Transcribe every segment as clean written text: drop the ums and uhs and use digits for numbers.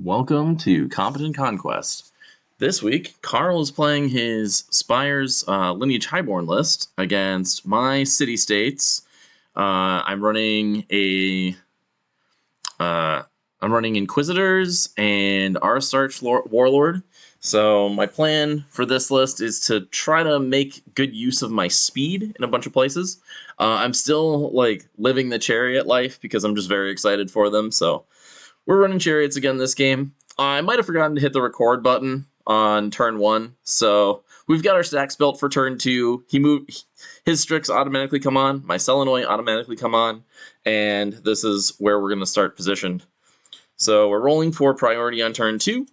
Welcome to Competent Conquest. This week, Karl is playing his Spires Lineage Highborne list against my city-states. I'm running Inquisitors and Aristarch Warlord. So my plan for this list is to try to make good use of my speed in a bunch of places. I'm still living the chariot life because I'm just very excited for them. So we're running chariots again this game. I might have forgotten to hit the record button on turn 1, so we've got our stacks built for turn 2. His Stryx automatically come on, my Selenoi automatically come on, and this is where we're going to start positioned. So we're rolling for priority on turn 2.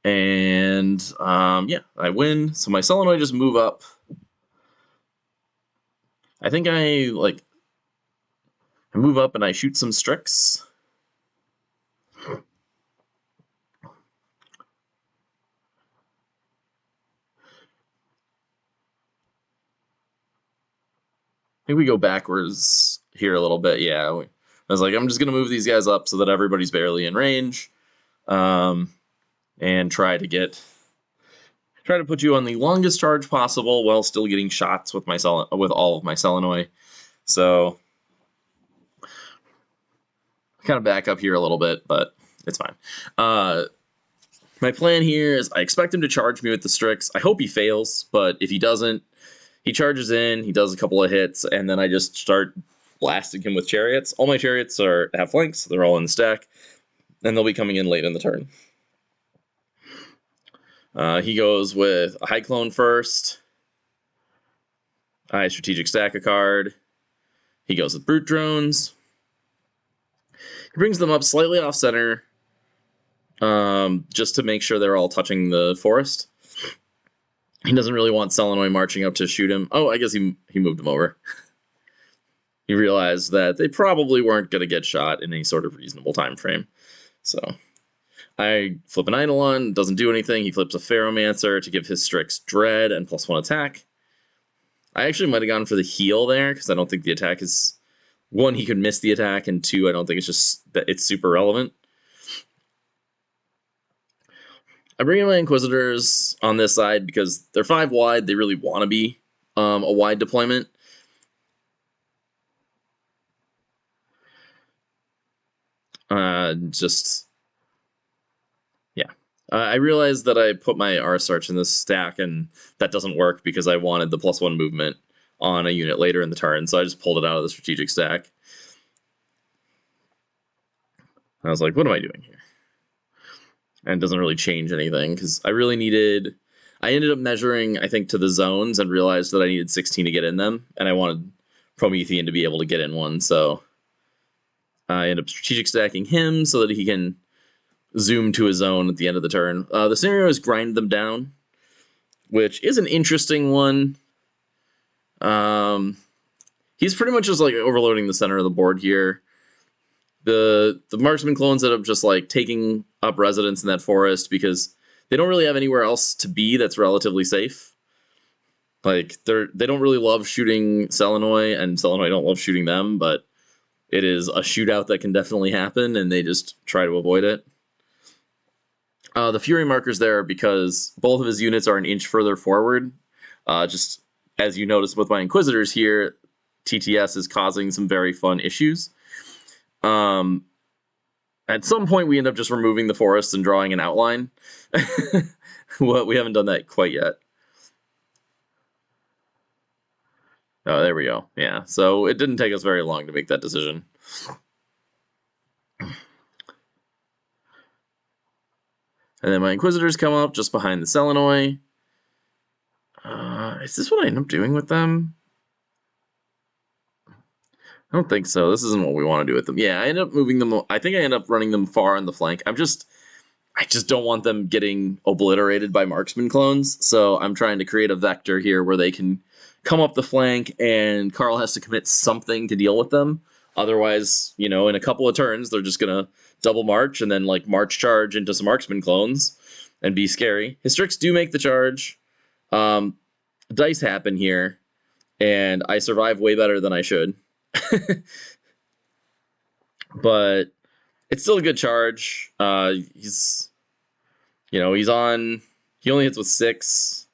And yeah, I win. So my Selenoi just move up. I think I move up and I shoot some Stryx. I think we go backwards here a little bit. Yeah, I was like, I'm just going to move these guys up so that everybody's barely in range. And try to put you on the longest charge possible while still getting shots with all of my Selenoi. So kind of back up here a little bit, but it's fine. My plan here is I expect him to charge me with the Stryx. I hope he fails, but if he doesn't, he charges in, he does a couple of hits, and then I just start blasting him with chariots. All my chariots have flanks, they're all in the stack, and they'll be coming in late in the turn. He goes with a High Clone first. I strategic stack a card. He goes with Brute Drones. He brings them up slightly off center, just to make sure they're all touching the forest. He doesn't really want Selenoi marching up to shoot him. Oh, I guess he moved him over. He realized that they probably weren't going to get shot in any sort of reasonable time frame. So I flip an Eidolon, doesn't do anything. He flips a Pheromancer to give his Stryx Dread and +1 attack. I actually might have gone for the heal there, because I don't think the attack is... 1, he could miss the attack, and 2, I don't think it's super relevant. I bring in my Inquisitors on this side because they're 5 wide. They really want to be a wide deployment. I realized that I put my Aristarch in this stack, and that doesn't work because I wanted the +1 movement on a unit later in the turn, so I just pulled it out of the strategic stack. I was like, what am I doing here? And it doesn't really change anything, because I ended up measuring, I think, to the zones and realized that I needed 16 to get in them, and I wanted Promethean to be able to get in one, so I end up strategic stacking him so that he can zoom to a zone at the end of the turn. The scenario is grind them down, which is an interesting one. He's pretty much just overloading the center of the board here. The Marksman Clones end up just taking up residence in that forest because they don't really have anywhere else to be that's relatively safe. They don't really love shooting Selenoi, and Selenoi don't love shooting them, but it is a shootout that can definitely happen, and they just try to avoid it. The Fury marker's there because both of his units are an inch further forward. Just as you notice with my Inquisitors here, TTS is causing some very fun issues. At some point, we end up just removing the forest and drawing an outline. Well, we haven't done that quite yet. Oh, there we go. Yeah, so it didn't take us very long to make that decision. And then my Inquisitors come up just behind the Selenoi. Is this what I end up doing with them? I don't think so. This isn't what we want to do with them. Yeah, I end up moving them. I think I end up running them far on the flank. I just don't want them getting obliterated by Marksman Clones, so I'm trying to create a vector here where they can come up the flank, and Karl has to commit something to deal with them. Otherwise, in a couple of turns, they're just going to double march and then march charge into some Marksman Clones and be scary. His Stryx do make the charge. Dice happen here, and I survive way better than I should. but it's still a good charge. He's on. He only hits with 6.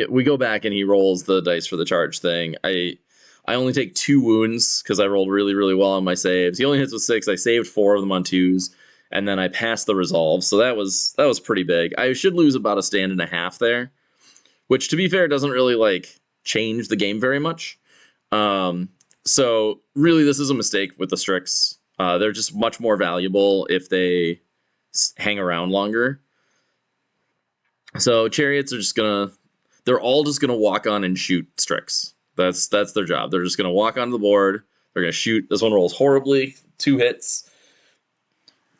We go back and he rolls the dice for the charge thing. I only take 2 wounds because I rolled really, really well on my saves. He only hits with 6. I saved 4 of them on 2s, and then I passed the resolve. So that was pretty big. I should lose about a stand and a half there, which, to be fair, doesn't really like change the game very much. So really, this is a mistake with the Stryx. They're just much more valuable if they hang around longer. So chariots are they're all just gonna walk on and shoot Stryx. That's their job. They're just gonna walk onto the board. They're gonna shoot. This one rolls horribly. 2 hits.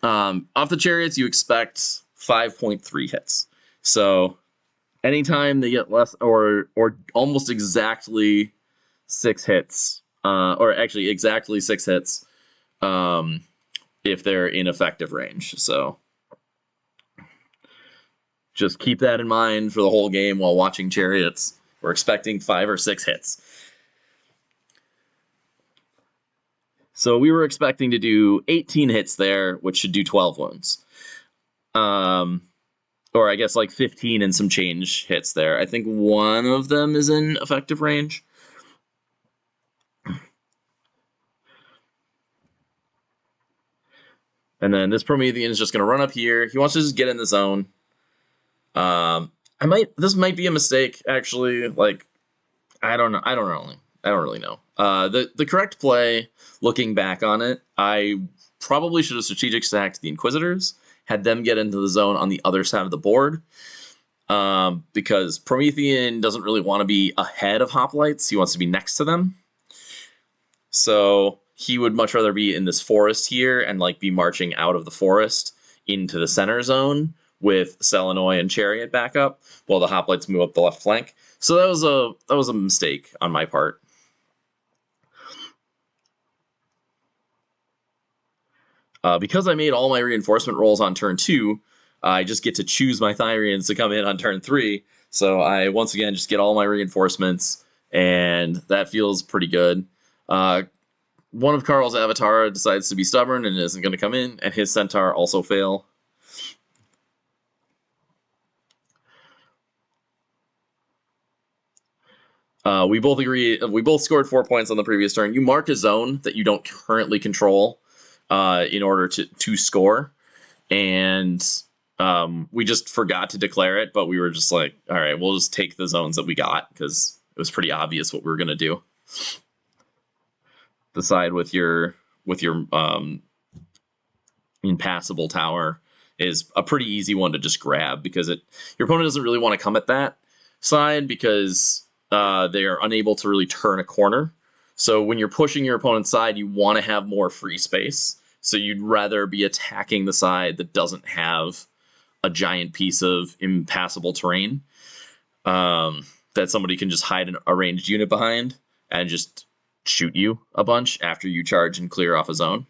Off the chariots, you expect 5.3 hits. So anytime they get less or almost exactly 6 hits, or actually exactly 6 hits, if they're in effective range. So just keep that in mind for the whole game while watching chariots. We're expecting 5 or 6 hits. So we were expecting to do 18 hits there, which should do 12 wounds. Or I guess like 15 and some change hits there. I think one of them is in effective range. And then this Promethean is just going to run up here. He wants to just get in the zone. This might be a mistake, actually. Like, I don't know. I don't really know. The correct play, looking back on it, I probably should have strategic stacked the Inquisitors, had them get into the zone on the other side of the board. Because Promethean doesn't really want to be ahead of Hoplites. He wants to be next to them. So he would much rather be in this forest here and like be marching out of the forest into the center zone with Selenoi and Chariot back up while the Hoplites move up the left flank. So that was a mistake on my part. Because I made all my reinforcement rolls on turn 2, I just get to choose my Thyrians to come in on turn 3. So I once again just get all my reinforcements, and that feels pretty good. One of Karl's Avatara decides to be stubborn and isn't going to come in, and his Centaur also fail. We both agree. We both scored 4 points on the previous turn. You mark a zone that you don't currently control in order to score, and we just forgot to declare it. But we were just like, all right, we'll just take the zones that we got because it was pretty obvious what we were going to do. The side with your impassable tower is a pretty easy one to just grab because your opponent doesn't really want to come at that side because they are unable to really turn a corner. So when you're pushing your opponent's side, you want to have more free space. So you'd rather be attacking the side that doesn't have a giant piece of impassable terrain that somebody can just hide a ranged unit behind and just shoot you a bunch after you charge and clear off a zone.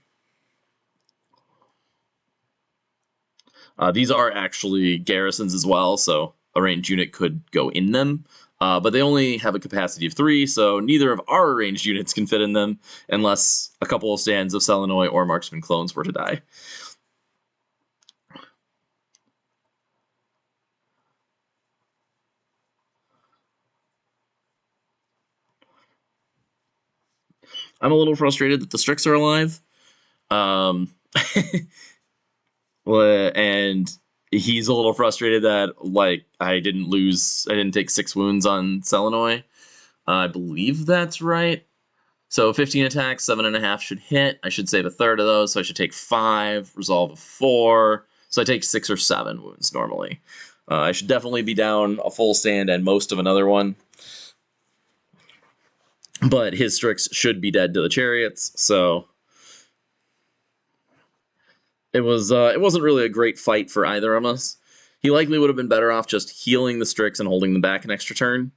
These are actually garrisons as well, so a ranged unit could go in them. But they only have a capacity of 3, so neither of our ranged units can fit in them unless a couple of stands of Selenoi or Marksman Clones were to die. I'm a little frustrated that the Stryx are alive. And he's a little frustrated that I didn't take 6 wounds on Selenoi. I believe that's right. So 15 attacks, 7.5 should hit. I should save a third of those, so I should take 5, resolve of 4. So I take 6 or 7 wounds normally. I should definitely be down a full stand and most of another one. But his Stryx should be dead to the chariots, so it wasn't really a great fight for either of us. He likely would have been better off just healing the Stryx and holding them back an extra turn,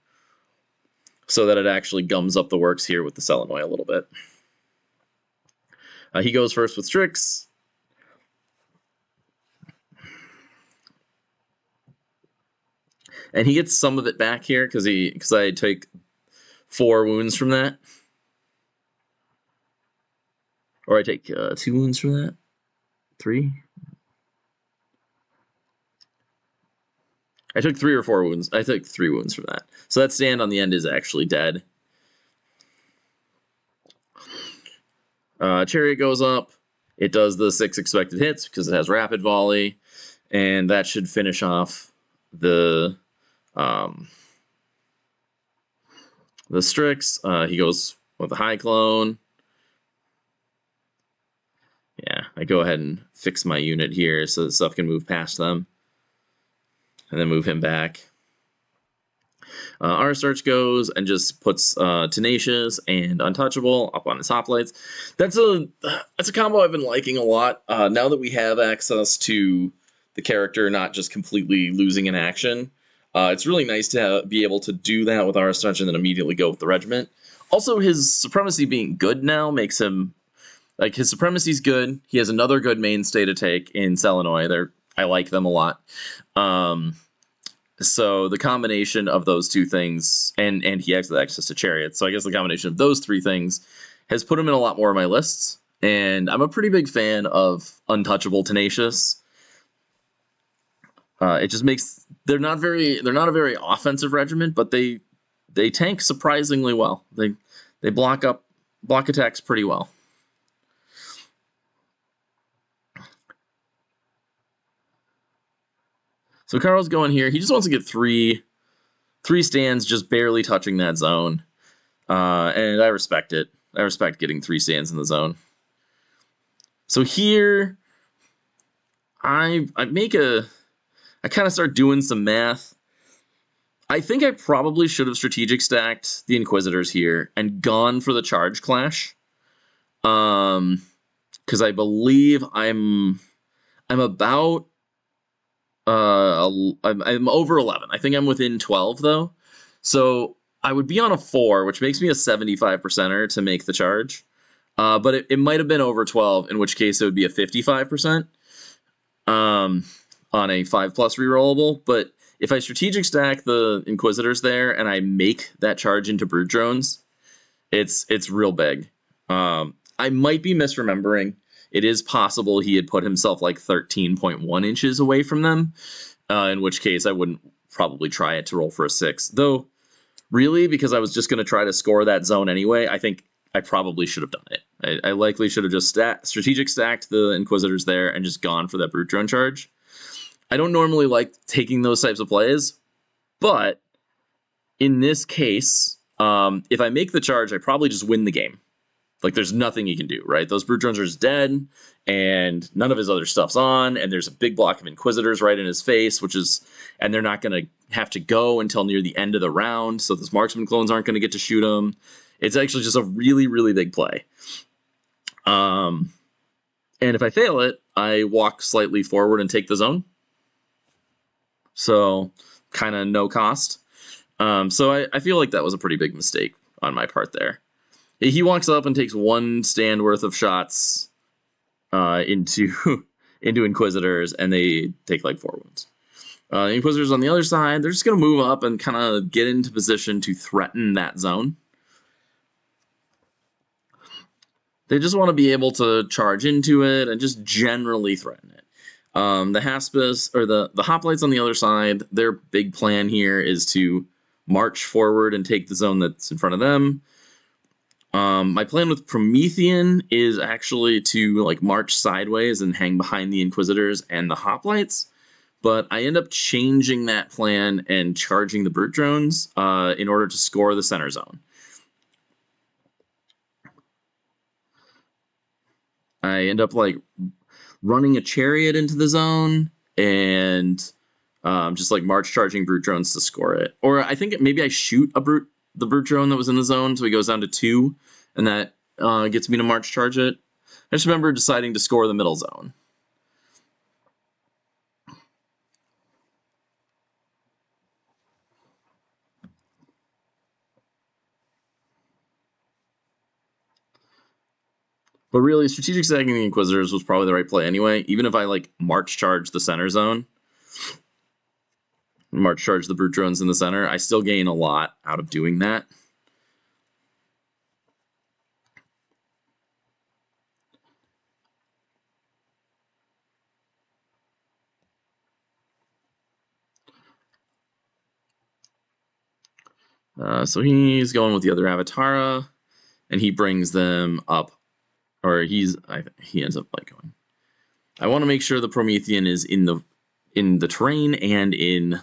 so that it actually gums up the works here with the Selenoi a little bit. He goes first with Stryx. And he gets some of it back here because I take 4 wounds from that. Or I take 2 wounds from that. 3? I took 3 or 4 wounds. I took 3 wounds from that. So that stand on the end is actually dead. Chariot goes up. It does the 6 expected hits because it has rapid volley. And that should finish off the Stryx. He goes with a high clone. Yeah, I go ahead and fix my unit here so that stuff can move past them. And then move him back. Aristarch goes and just puts Tenacious and Untouchable up on his hoplites. That's a combo I've been liking a lot. Now that we have access to the character not just completely losing in action, it's really nice to be able to do that with Aristarch and then immediately go with the regiment. Also, his Supremacy being good now makes him... Like, his Supremacy's good. He has another good mainstay to take in Selenoi. I like them a lot. So the combination of those 2 things, and he has access to Chariots, so I guess the combination of those 3 things has put him in a lot more of my lists. And I'm a pretty big fan of Untouchable Tenacious. It just makes... They're not a very offensive regiment, but they tank surprisingly well. They block attacks pretty well. So Karl's going here. He just wants to get 3 stands just barely touching that zone. And I respect it. I respect getting 3 stands in the zone. So here, I kind of start doing some math. I think I probably should have strategic stacked the Inquisitors here and gone for the charge clash. Because I believe I'm about... I'm over 11. I think I'm within 12, though. So I would be on a 4, which makes me a 75%er to make the charge. But it might have been over 12, in which case it would be a 55% on a 5+ rerollable. But if I strategic stack the Inquisitors there and I make that charge into Brute Drones, it's real big. I might be misremembering. It is possible he had put himself like 13.1 inches away from them, in which case I wouldn't probably try it to roll for a 6. Though, really, because I was just going to try to score that zone anyway, I think I probably should have done it. I likely should have just strategic stacked the Inquisitors there and just gone for that Brute Drone charge. I don't normally like taking those types of plays, but in this case, if I make the charge, I probably just win the game. Like, there's nothing he can do, right? Those Brute Drones are just dead, and none of his other stuff's on, and there's a big block of Inquisitors right in his face, and they're not going to have to go until near the end of the round, so those Marksman Clones aren't going to get to shoot him. It's actually just a really, really big play. And if I fail it, I walk slightly forward and take the zone. So, kind of no cost. So I feel like that was a pretty big mistake on my part there. He walks up and takes 1 stand worth of shots into Inquisitors, and they take like 4 wounds. The Inquisitors on the other side, they're just going to move up and kind of get into position to threaten that zone. They just want to be able to charge into it and just generally threaten it. The Haspis, or the Hoplites on the other side, their big plan here is to march forward and take the zone that's in front of them. My plan with Promethean is actually to like march sideways and hang behind the Inquisitors and the Hoplites, but I end up changing that plan and charging the Brute Drones in order to score the center zone. I end up like running a Chariot into the zone and just like march charging Brute Drones to score it. Or I think maybe I shoot the Brute Drone that was in the zone, so he goes down to 2, and that gets me to march charge it. I just remember deciding to score the middle zone. But really, strategic stacking the Inquisitors was probably the right play anyway, even if I like march charge the center zone. March charge the brute drones in the center. I still gain a lot out of doing that. So he's going with the other Avatara, and he brings them up, or he ends up like going. I want to make sure the Promethean is in the terrain and in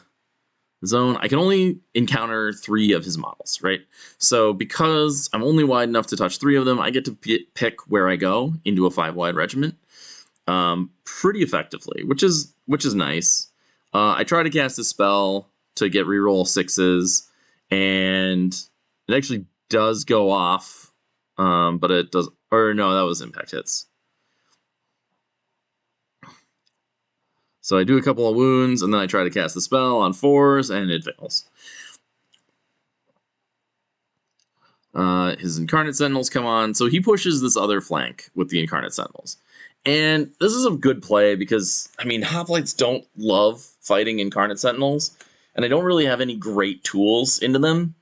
the zone. I can only encounter 3 of his models, right? So because I'm only wide enough to touch 3 of them, I get to pick where I go into a 5-wide regiment pretty effectively, which is nice. I try to cast a spell to get reroll 6s, and it actually does go off, but it does, or no, that was impact hits. So I do a couple of wounds, and then I try to cast the spell on 4s, and it fails. His Incarnate Sentinels come on, so he pushes this other flank with the Incarnate Sentinels. And this is a good play because, I mean, Hoplites don't love fighting Incarnate Sentinels, and I don't really have any great tools into them.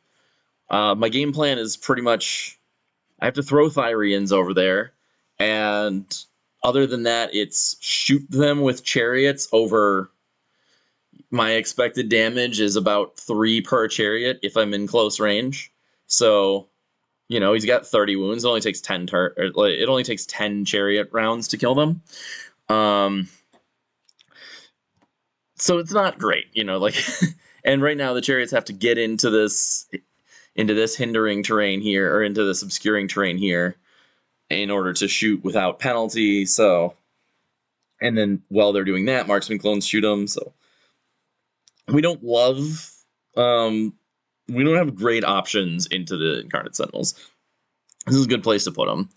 My game plan is pretty much, I have to throw Thyrians over there, and other than that, it's shoot them with chariots over. My expected damage is about 3 per chariot if I'm in close range. So, you know, he's got 30 wounds. It only takes 10 it only takes 10 chariot rounds to kill them. So it's not great, you know, like and right now the chariots have to get into this hindering terrain here, or into this obscuring terrain here, in order to shoot without penalty. So, and then while they're doing that, Marksman Clones shoot them. So we don't love, we don't have great options into the Incarnate Sentinels. This is a good place to put them.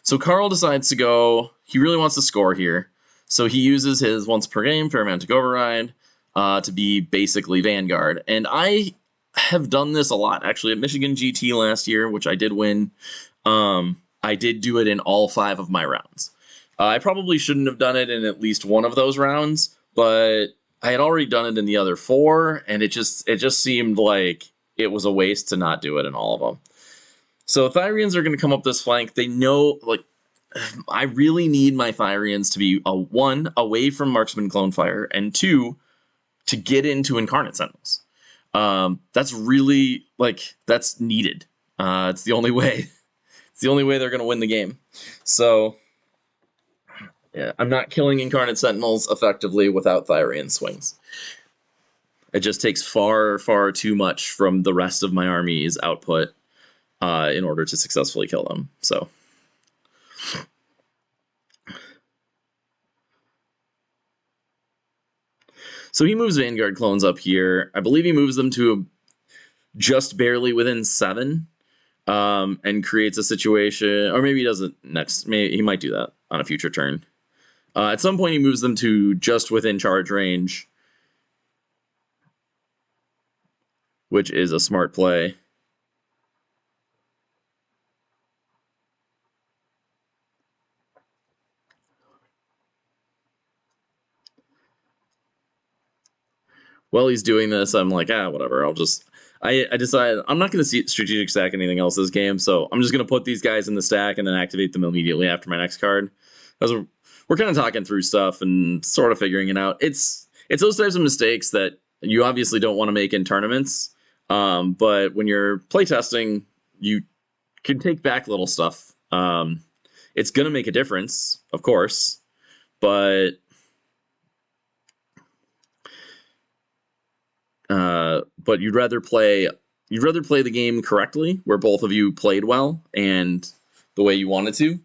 So Karl decides to go, he really wants to score here. So he uses his once per game Pheromantic Override to be basically Vanguard. And I have done this a lot, actually, at Michigan GT last year, which I did win. I did do it in all 5 of my rounds. I probably shouldn't have done it in at least one of those rounds, but I had already done it in the other 4, and it just seemed like it was a waste to not do it in all of them. So Thyrians are going to come up this flank. They know, like, I really need my Thyrians to be 1, away from Marksman Clone Fire, and 2, to get into Incarnate Sentinels. That's really, like, that's needed. It's the only way. It's the only way they're going to win the game. So, yeah, I'm not killing Incarnate Sentinels effectively without Thyrian swings. It just takes far, far too much from the rest of my army's output in order to successfully kill them. So he moves Vanguard clones up here. I believe he moves them to just barely within 7, and creates a situation, or maybe he doesn't next. Maybe he might do that on a future turn. At some point, he moves them to just within charge range, which is a smart play. While he's doing this, I'm like, whatever. I decided I'm not going to strategic stack anything else this game, so I'm just going to put these guys in the stack and then activate them immediately after my next card. We're kind of talking through stuff and sort of figuring it out. It's those types of mistakes that you obviously don't want to make in tournaments, but when you're playtesting, you can take back little stuff. It's going to make a difference, of course, but you'd rather play the game correctly, where both of you played well and the way you wanted to,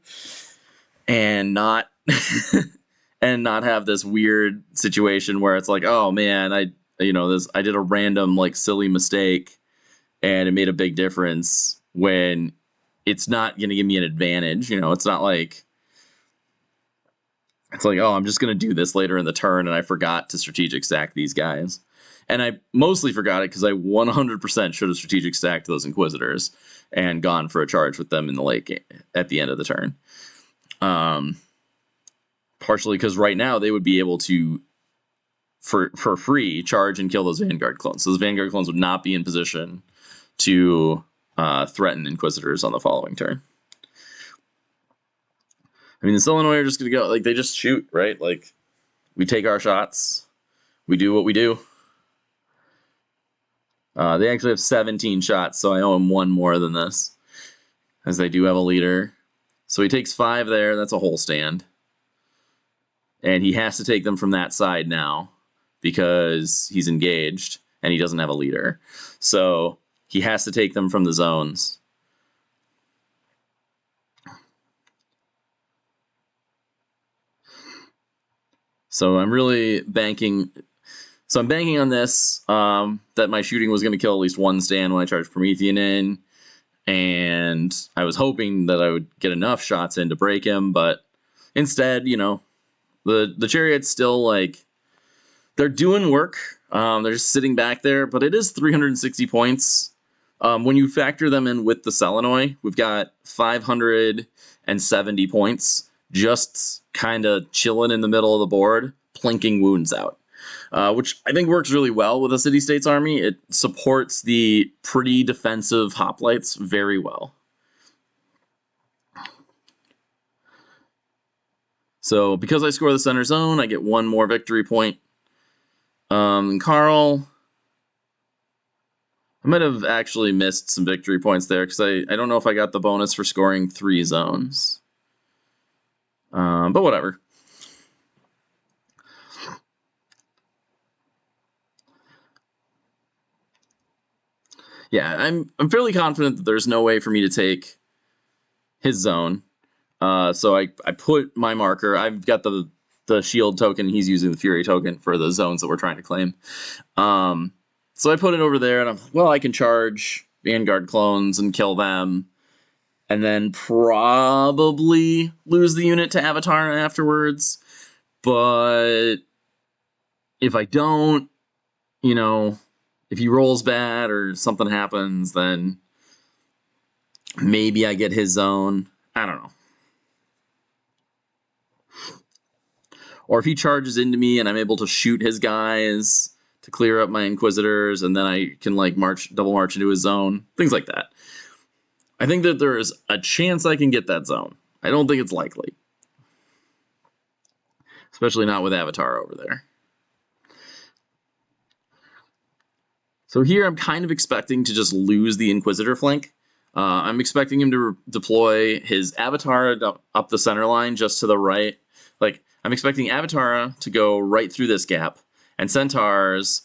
and not have this weird situation where it's like, oh man, I did a random, like, silly mistake and it made a big difference, when it's not going to give me an advantage. It's not like, it's like, oh, I'm just going to do this later in the turn and I forgot to strategic stack these guys. And I mostly forgot it because I 100% should have strategic stacked those Inquisitors and gone for a charge with them in the late game at the end of the turn. Partially because right now they would be able to for free, charge and kill those Vanguard clones. So those Vanguard clones would not be in position to threaten Inquisitors on the following turn. I mean, the Solenoid are just going to go, like, they just shoot, right? Like, we take our shots. We do what we do. They actually have 17 shots, so I owe him 1 more than this, as they do have a leader. So he takes 5 there. That's a whole stand. And he has to take them from that side now, because he's engaged, and he doesn't have a leader. So he has to take them from the zones. So I'm really banking. So I'm banking on this, that my shooting was going to kill at least 1 stand when I charged Promethean in. And I was hoping that I would get enough shots in to break him, but instead, you know, the Chariot's still, like, they're doing work. They're just sitting back there, but it is 360 points. When you factor them in with the Selenoid, we've got 570 points, just kind of chilling in the middle of the board, plinking wounds out. Which I think works really well with a City-States army. It supports the pretty defensive hoplites very well. So because I score the center zone, I get 1 more victory point. Karl, I might have actually missed some victory points there, because I don't know if I got the bonus for scoring 3 zones. But whatever. Yeah, I'm fairly confident that there's no way for me to take his zone. So I put my marker. I've got the shield token. He's using the fury token for the zones that we're trying to claim. So I put it over there, and I'm like, well, I can charge Vanguard clones and kill them, and then probably lose the unit to Avatara afterwards. But if I don't, you know, if he rolls bad or something happens, then maybe I get his zone. I don't know. Or if he charges into me and I'm able to shoot his guys to clear up my Inquisitors, and then I can, like, double march into his zone. Things like that. I think that there is a chance I can get that zone. I don't think it's likely. Especially not with Avatara over there. So here I'm kind of expecting to just lose the Inquisitor flank. I'm expecting him to deploy his Avatara up the center line just to the right. Like, I'm expecting Avatara to go right through this gap, and Centaurs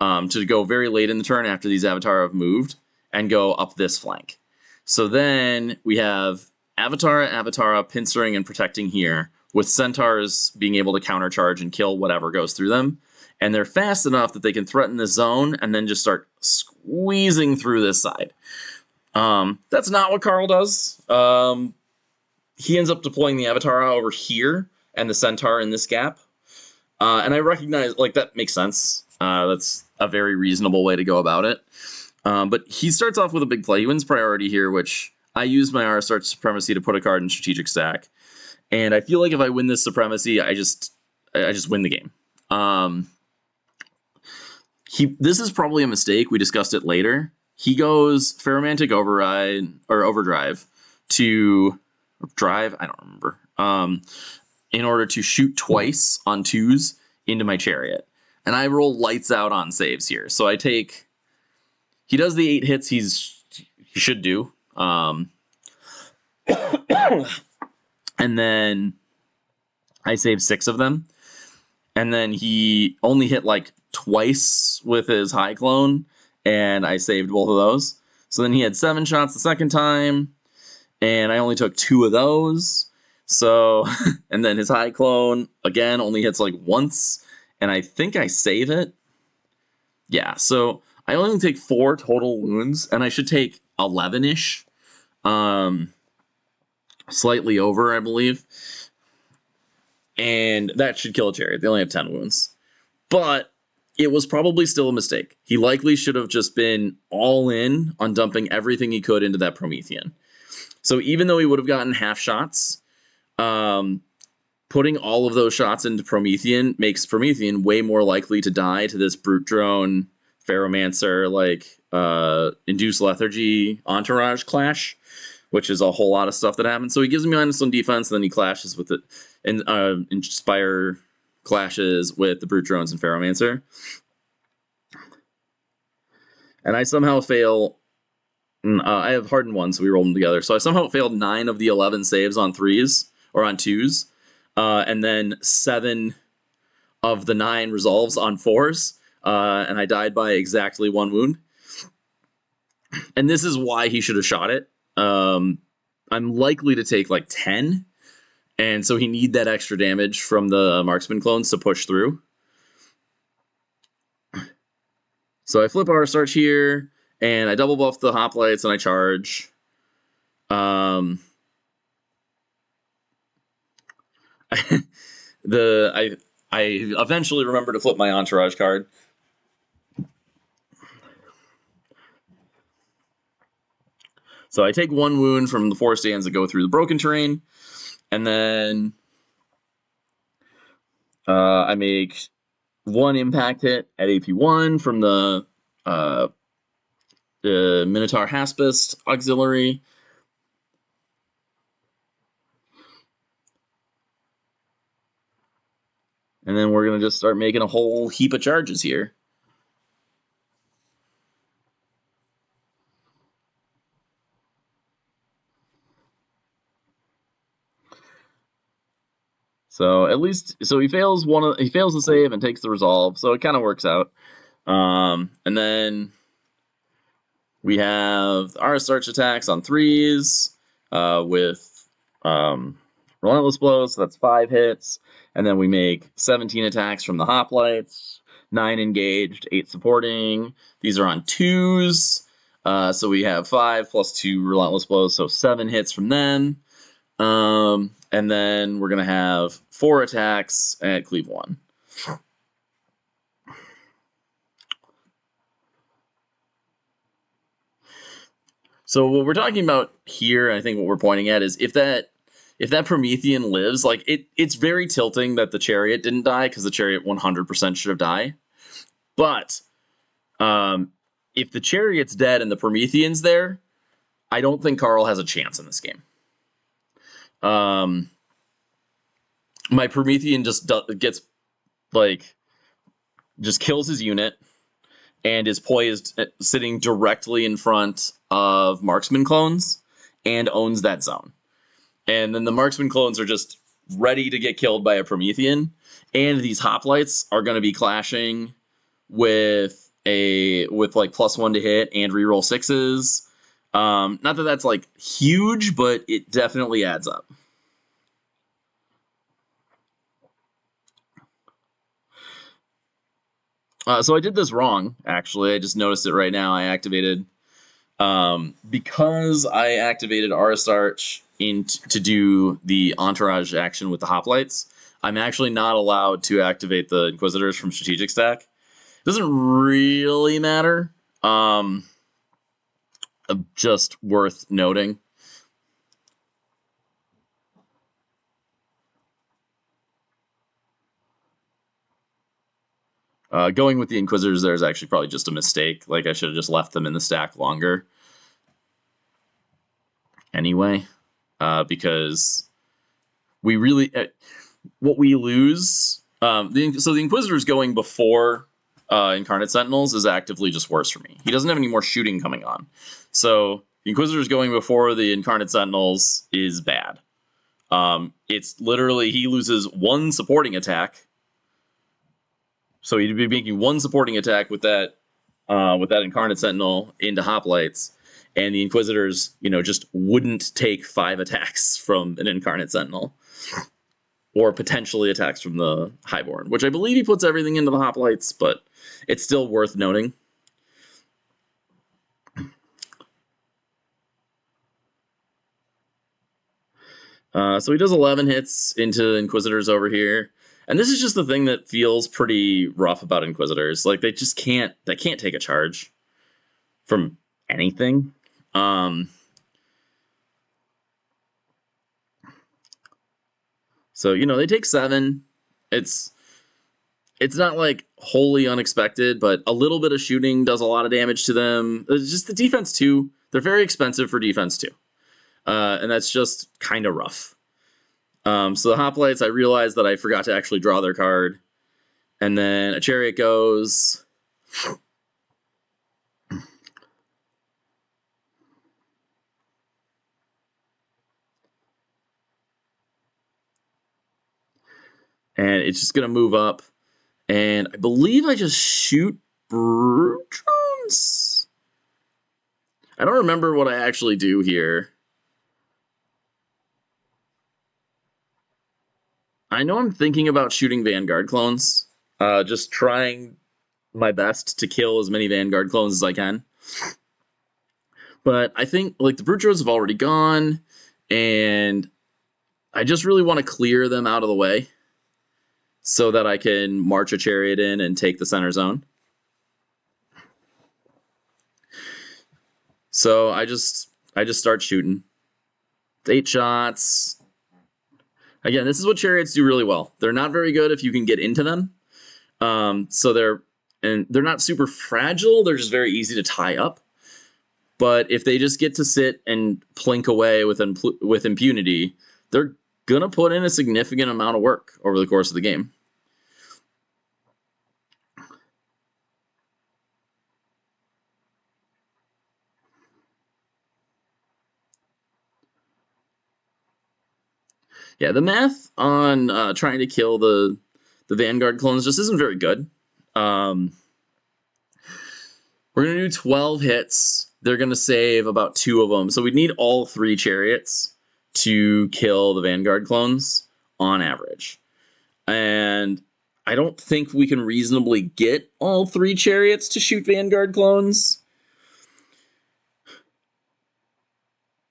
to go very late in the turn after these Avatara have moved, and go up this flank. So then we have Avatara, pincering and protecting here, with Centaurs being able to countercharge and kill whatever goes through them. And they're fast enough that they can threaten this zone and then just start squeezing through this side. That's not what Karl does. He ends up deploying the Avatara over here and the Centaur in this gap. And I recognize, like, that makes sense. That's a very reasonable way to go about it. But he starts off with a big play. He wins priority here, which I use my Aristarch Supremacy to put a card in strategic stack. And I feel like if I win this Supremacy, I just win the game. This is probably a mistake. We discussed it later. He goes Pheromantic Overdrive to drive. I don't remember. In order to shoot twice on 2s into my Chariot, and I roll lights out on saves here. So I take. He does the 8 hits. He should do. And then I save 6 of them. And then he only hit, like, twice with his high clone, and I saved both of those. So then he had 7 shots the second time, and I only took 2 of those. So, and then his high clone, again, only hits, like, once, and I think I save it. Yeah, so I only take 4 total wounds, and I should take 11-ish. Slightly over, I believe. And that should kill a Chariot. They only have 10 wounds. But it was probably still a mistake. He likely should have just been all in on dumping everything he could into that Promethean. So even though he would have gotten half shots, putting all of those shots into Promethean makes Promethean way more likely to die to this Brute Drone, Pheromancer, like Induced Lethargy Entourage clash, which is a whole lot of stuff that happens. So he gives me -1 defense, and then he clashes with it, and Inspire clashes with the Brute Drones and Pheromancer. And I somehow fail. I have hardened 1, so we roll them together. So I somehow failed 9 of the 11 saves on 3s, or on 2s. And then 7 of the 9 resolves on 4s. And I died by exactly 1 wound. And this is why he should have shot it. I'm likely to take like 10. And so he need that extra damage from the Marksman Clones to push through. So I flip Aristarch here, and I double buff the hoplites, and I charge. I eventually remember to flip my Entourage card. So I take 1 wound from the 4 stands that go through the broken terrain, and then I make 1 impact hit at AP1 from the Minotaur Haspist auxiliary. And then we're going to just start making a whole heap of charges here. So at least, so he fails the save and takes the resolve, so it kind of works out. And then we have Aristarch attacks on 3s with Relentless Blows, so that's 5 hits. And then we make 17 attacks from the hoplites, 9 engaged, 8 supporting. These are on 2s, so we have 5 plus 2 Relentless Blows, so 7 hits from them. And then we're going to have 4 attacks at Cleave 1. So what we're talking about here, I think what we're pointing at is if that Promethean lives, like it's very tilting that the Chariot didn't die, because the Chariot 100% should have died. But if the Chariot's dead and the Promethean's there, I don't think Karl has a chance in this game. My Promethean just kills his unit and is poised, sitting directly in front of Marksman Clones, and owns that zone. And then the Marksman Clones are just ready to get killed by a Promethean, and these hoplites are going to be clashing with like +1 to hit and reroll 6s. Not that that's like huge, but it definitely adds up. So I did this wrong, actually. I just noticed it right now. I activated, because I activated Aristarch to do the Entourage action with the hoplites, I'm actually not allowed to activate the Inquisitors from Strategic Stack. It doesn't really matter. Just worth noting. Going with the Inquisitors there is actually probably just a mistake. Like, I should have just left them in the stack longer. Anyway, because we really... what we lose... so the Inquisitors going before Incarnate Sentinels is actively just worse for me. He doesn't have any more shooting coming on. So the Inquisitors going before the Incarnate Sentinels is bad. It's literally, he loses 1 supporting attack. So he'd be making 1 supporting attack with that Incarnate Sentinel into hoplites, and the Inquisitors, just wouldn't take 5 attacks from an Incarnate Sentinel, or potentially attacks from the Highborne, which I believe he puts everything into the hoplites, but it's still worth noting. So he does 11 hits into Inquisitors over here. And this is just the thing that feels pretty rough about Inquisitors. Like, they can't take a charge from anything. So, you know, they take 7. It's not like wholly unexpected, but a little bit of shooting does a lot of damage to them. It's just the defense too. They're very expensive for defense too. And that's just kind of rough. So the hoplites, I realized that I forgot to actually draw their card. And then a chariot goes. And it's just going to move up. And I believe I just shoot brute drones. I don't remember what I actually do here. I know I'm thinking about shooting Vanguard clones. Just trying my best to kill as many Vanguard clones as I can. But I think like the brute drones have already gone, and I just really want to clear them out of the way so that I can march a chariot in and take the center zone. So I just start shooting. 8 shots. Again, this is what chariots do really well. They're not very good if you can get into them. So they're not super fragile. They're just very easy to tie up. But if they just get to sit and plink away with impunity, they're gonna put in a significant amount of work over the course of the game. Yeah, the math on trying to kill the Vanguard clones just isn't very good. We're going to do 12 hits. They're going to save about 2 of them. So we need all 3 chariots to kill the Vanguard clones on average. And I don't think we can reasonably get all 3 chariots to shoot Vanguard clones.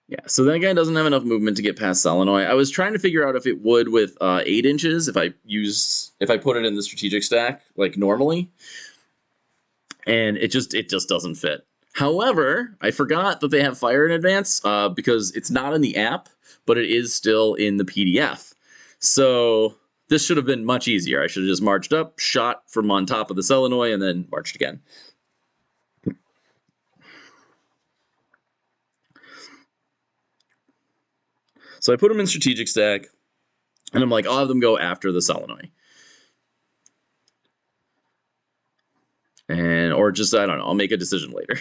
Yeah, so that guy doesn't have enough movement to get past Selenoy. I was trying to figure out if it would with 8 inches if I put it in the strategic stack like normally, and it just doesn't fit. However, I forgot that they have fire in advance because it's not in the app, but it is still in the PDF. So this should have been much easier. I should have just marched up, shot from on top of the Selenoy, and then marched again. So I put them in strategic stack, and I'm like, I'll have them go after the Selenoy. Or just, I don't know, I'll make a decision later.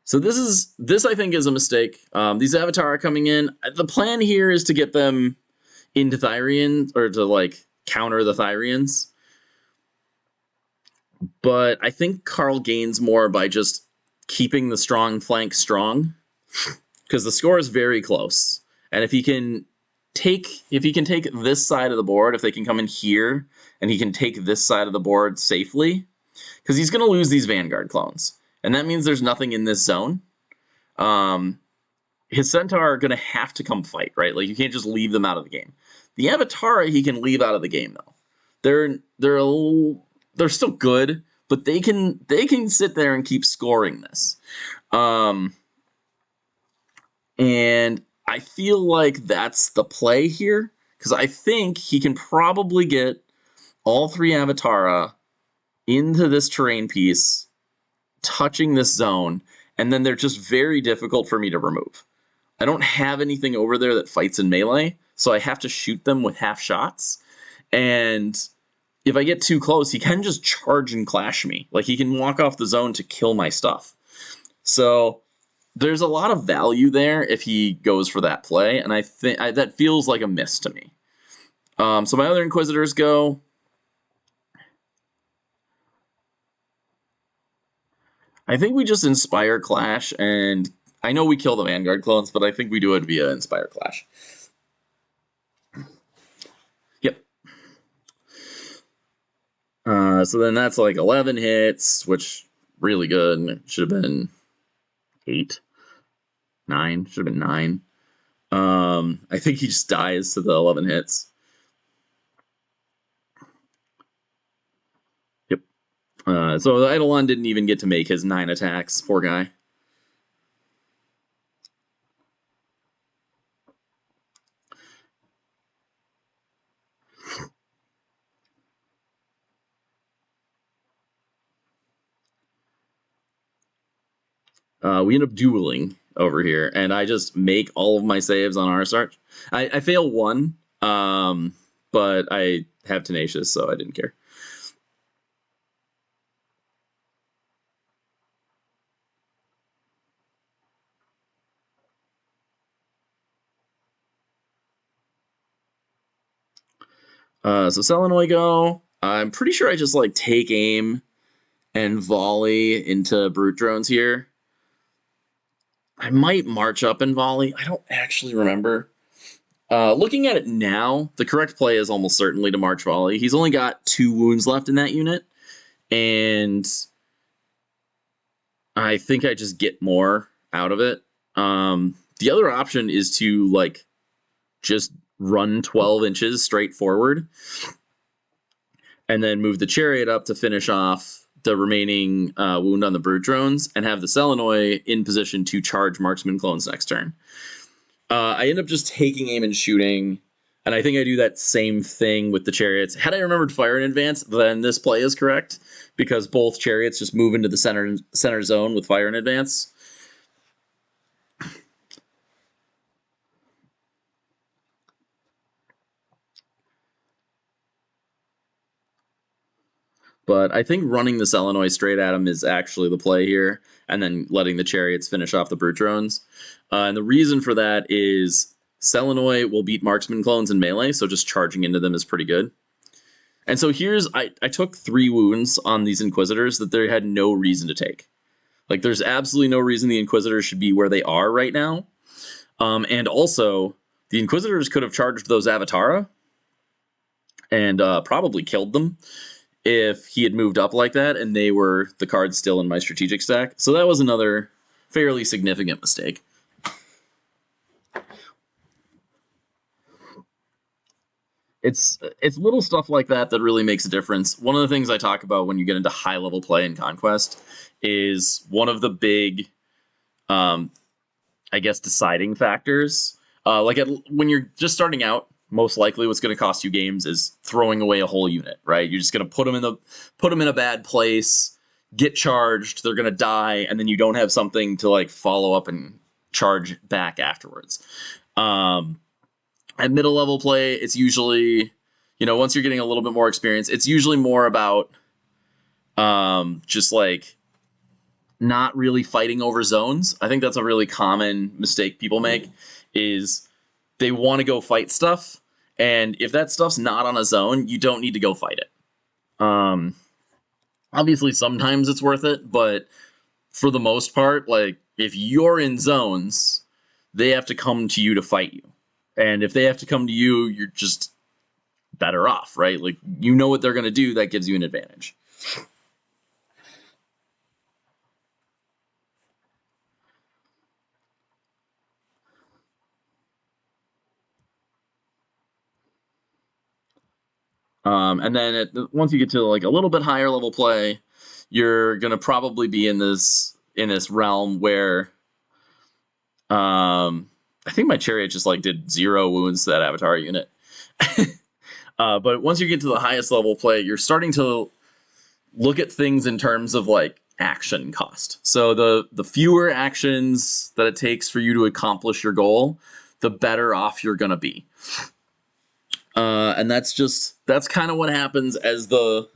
So this I think is a mistake. These Avatara coming in, the plan here is to get them into Thyrian, or to like counter the Thyrians. But I think Karl gains more by just keeping the strong flank strong, because the score is very close. And if he can take this side of the board, if they can come in here and he can take this side of the board safely, because he's going to lose these Vanguard clones, and that means there's nothing in this zone. His Centaur are going to have to come fight, right? Like, you can't just leave them out of the game. The Avatara he can leave out of the game though. They're still good, but they can sit there and keep scoring this. And I feel like that's the play here, because I think he can probably get all 3 Avatara into this terrain piece, touching this zone, and then they're just very difficult for me to remove. I don't have anything over there that fights in melee, so I have to shoot them with half shots. And if I get too close, he can just charge and clash me. Like, he can walk off the zone to kill my stuff. So there's a lot of value there if he goes for that play, and I think that feels like a miss to me. So my other Inquisitors go. I think we just Inspire Clash, and I know we kill the Vanguard clones, but I think we do it via Inspire Clash. Yep. So then that's like 11 hits, which really good. It should have been 8. 9. Should have been 9. I think he just dies to the 11 hits. Yep. So the Eidolon didn't even get to make his 9 attacks. Poor guy. we end up dueling over here, and I just make all of my saves on Aristarch. I fail one, but I have Tenacious, so I didn't care. So Selenoid go. I'm pretty sure I just like take aim and volley into brute drones here. I might march up and volley. I don't actually remember. Looking at it now, the correct play is almost certainly to march volley. He's only got 2 wounds left in that unit, and I think I just get more out of it. The other option is to like just run 12 inches straight forward and then move the chariot up to finish off the remaining wound on the brute drones and have the Selenoid in position to charge Marksman Clones next turn. I end up just taking aim and shooting, and I think I do that same thing with the chariots. Had I remembered fire in advance, then this play is correct, because both chariots just move into the center zone with fire in advance. But I think running the Selenoid straight at him is actually the play here, and then letting the chariots finish off the brute drones. And the reason for that is Selenoid will beat Marksman Clones in melee, so just charging into them is pretty good. And so here's, I took 3 wounds on these Inquisitors that they had no reason to take. Like, there's absolutely no reason the Inquisitors should be where they are right now. And also, the Inquisitors could have charged those Avatara and probably killed them if he had moved up like that and they were the cards still in my strategic stack. So that was another fairly significant mistake. It's little stuff like that that really makes a difference. One of the things I talk about when you get into high level play in Conquest is one of the big, I guess, deciding factors. When you're just starting out, most likely what's going to cost you games is throwing away a whole unit, right? You're just going to put them in a bad place, get charged, they're going to die, and then you don't have something to like follow up and charge back afterwards. At middle level play, it's usually, once you're getting a little bit more experience, it's usually more about just like not really fighting over zones. I think that's a really common mistake people make, is they want to go fight stuff, and if that stuff's not on a zone, you don't need to go fight it. Obviously, sometimes it's worth it, but for the most part, like, if you're in zones, they have to come to you to fight you. And if they have to come to you, you're just better off, right? Like, you know what they're going to do, that gives you an advantage. And then once you get to like a little bit higher level play, you're gonna probably be in this realm where, I think my chariot just like did 0 wounds to that Avatara unit. But once you get to the highest level play, you're starting to look at things in terms of like action cost. So the fewer actions that it takes for you to accomplish your goal, the better off you're gonna be. And that's kind of what happens as the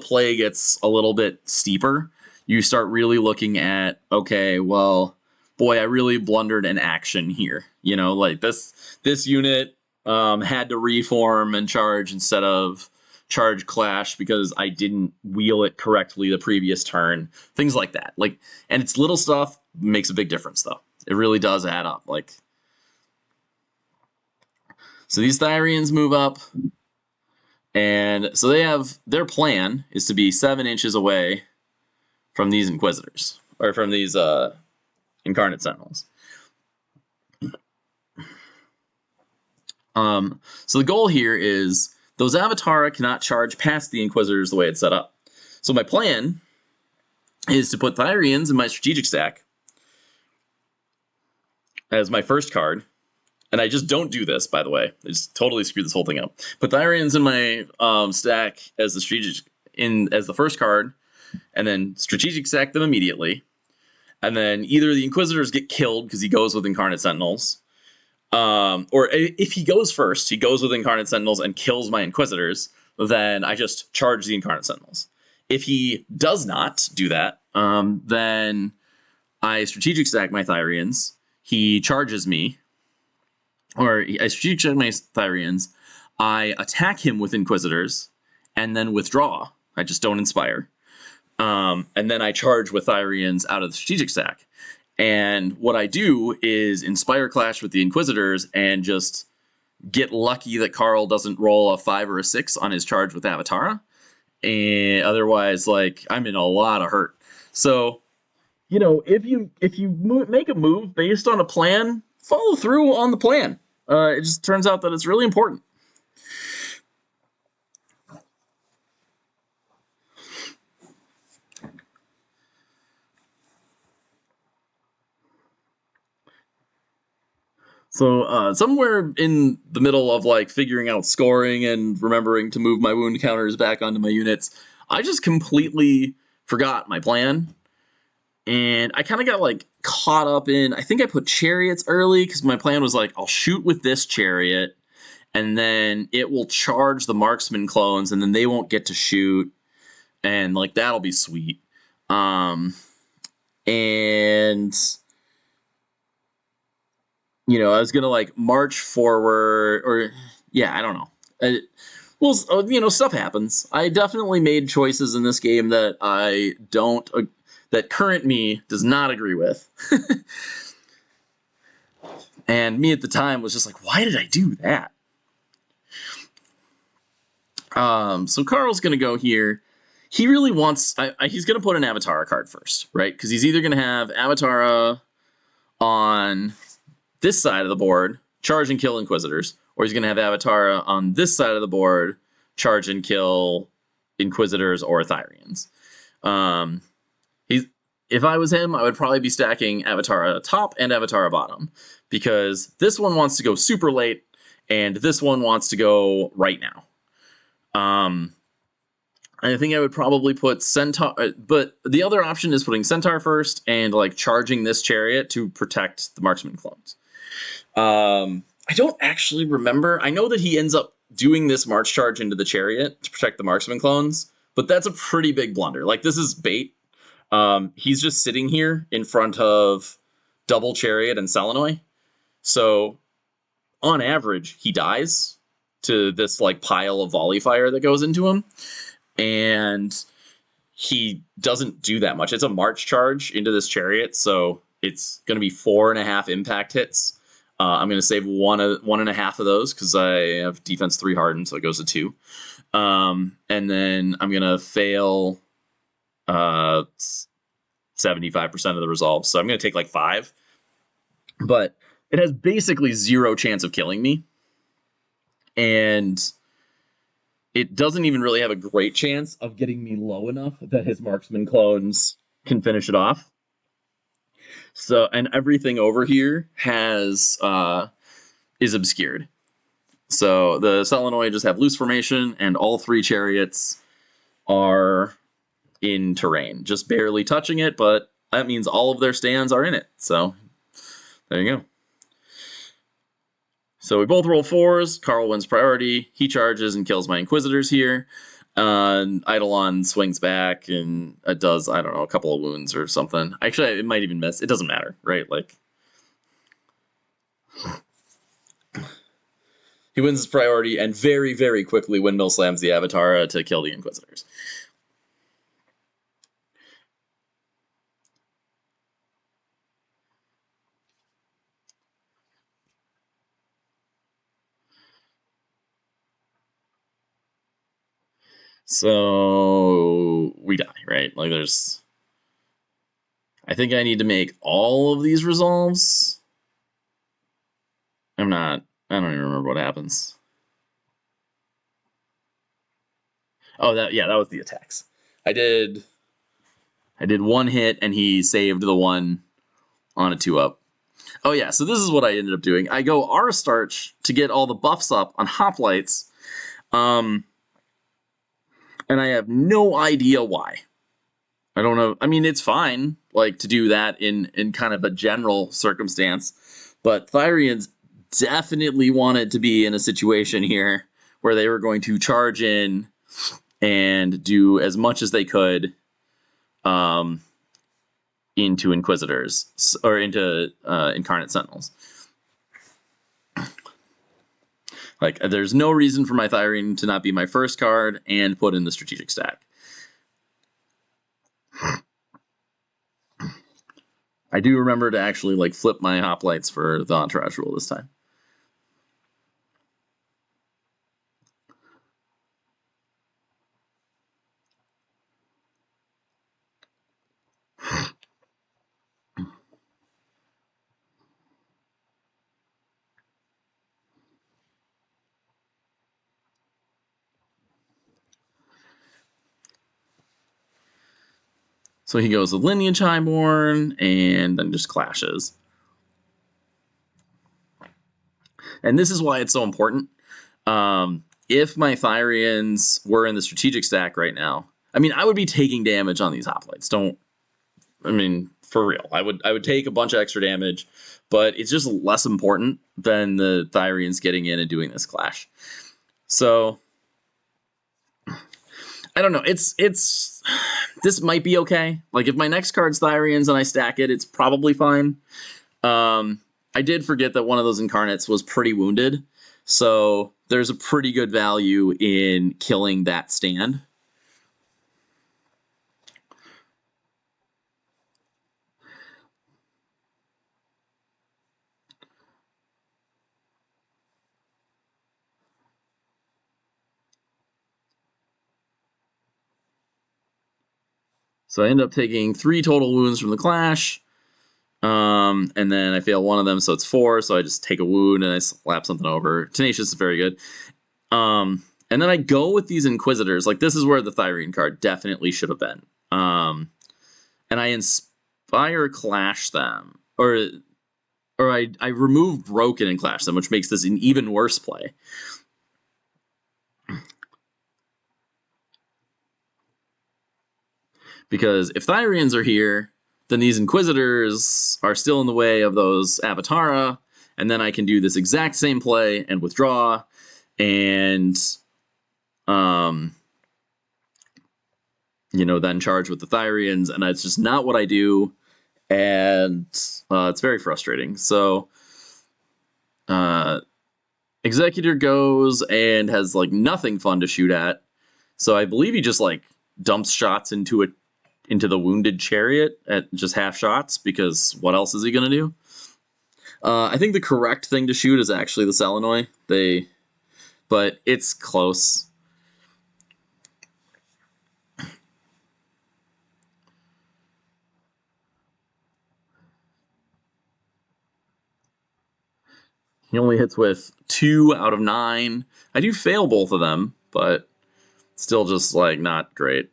play gets a little bit steeper. You start really looking at, okay, well, boy, I really blundered an action here. Like this unit had to reform and charge instead of charge clash because I didn't wheel it correctly the previous turn. Things like that. Like, and it's little stuff, makes a big difference though. It really does add up. Like, so these Thyrians move up, and so they have, their plan is to be 7 inches away from these Inquisitors, or from these Incarnate Sentinels. So the goal here is those Avatara cannot charge past the Inquisitors the way it's set up. So my plan is to put Thyrians in my strategic stack as my first card. And I just don't do this, by the way. I just totally screwed this whole thing up. Put Thyrians in my stack as the strategic as the first card, and then strategic stack them immediately. And then either the Inquisitors get killed because he goes with Incarnate Sentinels, or if he goes first, he goes with Incarnate Sentinels and kills my Inquisitors, then I just charge the Incarnate Sentinels. If he does not do that, then I strategic stack my Thyrians. He charges me, or I strategic stack my Thyrians. I attack him with Inquisitors, and then withdraw. I just don't inspire. And then I charge with Thyrians out of the strategic stack. And what I do is Inspire Clash with the Inquisitors and just get lucky that Karl doesn't roll a 5 or a 6 on his charge with Avatara. And otherwise, like, I'm in a lot of hurt. So, you know, if you make a move based on a plan, follow through on the plan. It just turns out that it's really important. So somewhere in the middle of like figuring out scoring and remembering to move my wound counters back onto my units, I just completely forgot my plan. And I kind of got like caught up in, I think I put chariots early because my plan was like, I'll shoot with this chariot and then it will charge the Marksman Clones and then they won't get to shoot. And like, that'll be sweet. And you know, I was going to like march forward or yeah, I don't know. Well, you know, stuff happens. I definitely made choices in this game that I don't, that current me does not agree with. And me at the time was just like, why did I do that? So Karl's going to go here. He really wants, he's going to put an Avatara card first, right? Because he's either going to have Avatara on this side of the board, charge and kill Inquisitors, or he's going to have Avatara on this side of the board, charge and kill Inquisitors or Thyrians. If I was him, I would probably be stacking Avatara top and Avatara bottom, because this one wants to go super late, and this one wants to go right now. I think I would probably put Centaur, but the other option is putting Centaur first and like charging this chariot to protect the Marksman Clones. I don't actually remember. I know that he ends up doing this march charge into the chariot to protect the Marksman Clones, but that's a pretty big blunder. Like, this is bait. He's just sitting here in front of double chariot and Selenoy. So on average, he dies to this like pile of volley fire that goes into him. And he doesn't do that much. It's a march charge into this chariot, so it's going to be 4.5 impact hits. I'm going to save 1.5 of those because I have defense 3 hardened, so it goes to 2. And then I'm going to fail 75% of the resolve, so I'm going to take like 5. But it has basically 0 chance of killing me. And it doesn't even really have a great chance of getting me low enough that his Marksman Clones can finish it off. So, and everything over here has is obscured. So the Selenoid just have loose formation, and all 3 chariots are in terrain, just barely touching it, but that means all of their stands are in it. So there you go. So we both roll 4s. Karl wins priority. He charges and kills my Inquisitors here. Eidolon swings back and it does, I don't know, a couple of wounds or something. Actually, it might even miss. It doesn't matter, right? Like, he wins his priority and very, very quickly windmill slams the Avatara to kill the Inquisitors. So we die, right? Like, there's, I think I need to make all of these resolves. I don't even remember what happens. Oh, that was the attacks. I did 1 hit and he saved the one on a 2-up. Oh yeah, so this is what I ended up doing. I go Aristarch to get all the buffs up on hoplites. And I have no idea why. I don't know. I mean, it's fine, like, to do that in kind of a general circumstance, but Thyrians definitely wanted to be in a situation here where they were going to charge in and do as much as they could into Inquisitors, or into Incarnate Sentinels. Like, there's no reason for my Thyrian to not be my first card and put in the strategic stack. I do remember to actually, like, flip my hoplites for the Entourage rule this time. So he goes with Lineage Highborne, and then just clashes. And this is why it's so important. If my Thyrians were in the strategic stack right now, I mean, I would be taking damage on these hoplites. I mean, for real. I would take a bunch of extra damage, but it's just less important than the Thyrians getting in and doing this clash. So I don't know. This might be okay. Like, if my next card's Thyrians and I stack it, it's probably fine. I did forget that one of those incarnates was pretty wounded, so there's a pretty good value in killing that stand. So I end up taking 3 total wounds from the clash. And then I fail one of them, so it's 4, so I just take a wound and I slap something over. Tenacious is very good. And then I go with these Inquisitors. Like, this is where the Thyrian card definitely should have been. And I Inspire Clash them. Or I remove Broken and Clash them, which makes this an even worse play. Because if Thyrians are here, then these Inquisitors are still in the way of those Avatara, and then I can do this exact same play and withdraw, and then charge with the Thyrians, and that's just not what I do, and it's very frustrating. So Executor goes and has, like, nothing fun to shoot at, so I believe he just, like, dumps shots into the wounded chariot at just half shots, because what else is he going to do? I think the correct thing to shoot is actually the Selenoi. But it's close. He only hits with 2 out of 9. I do fail both of them, but still just, like, not great.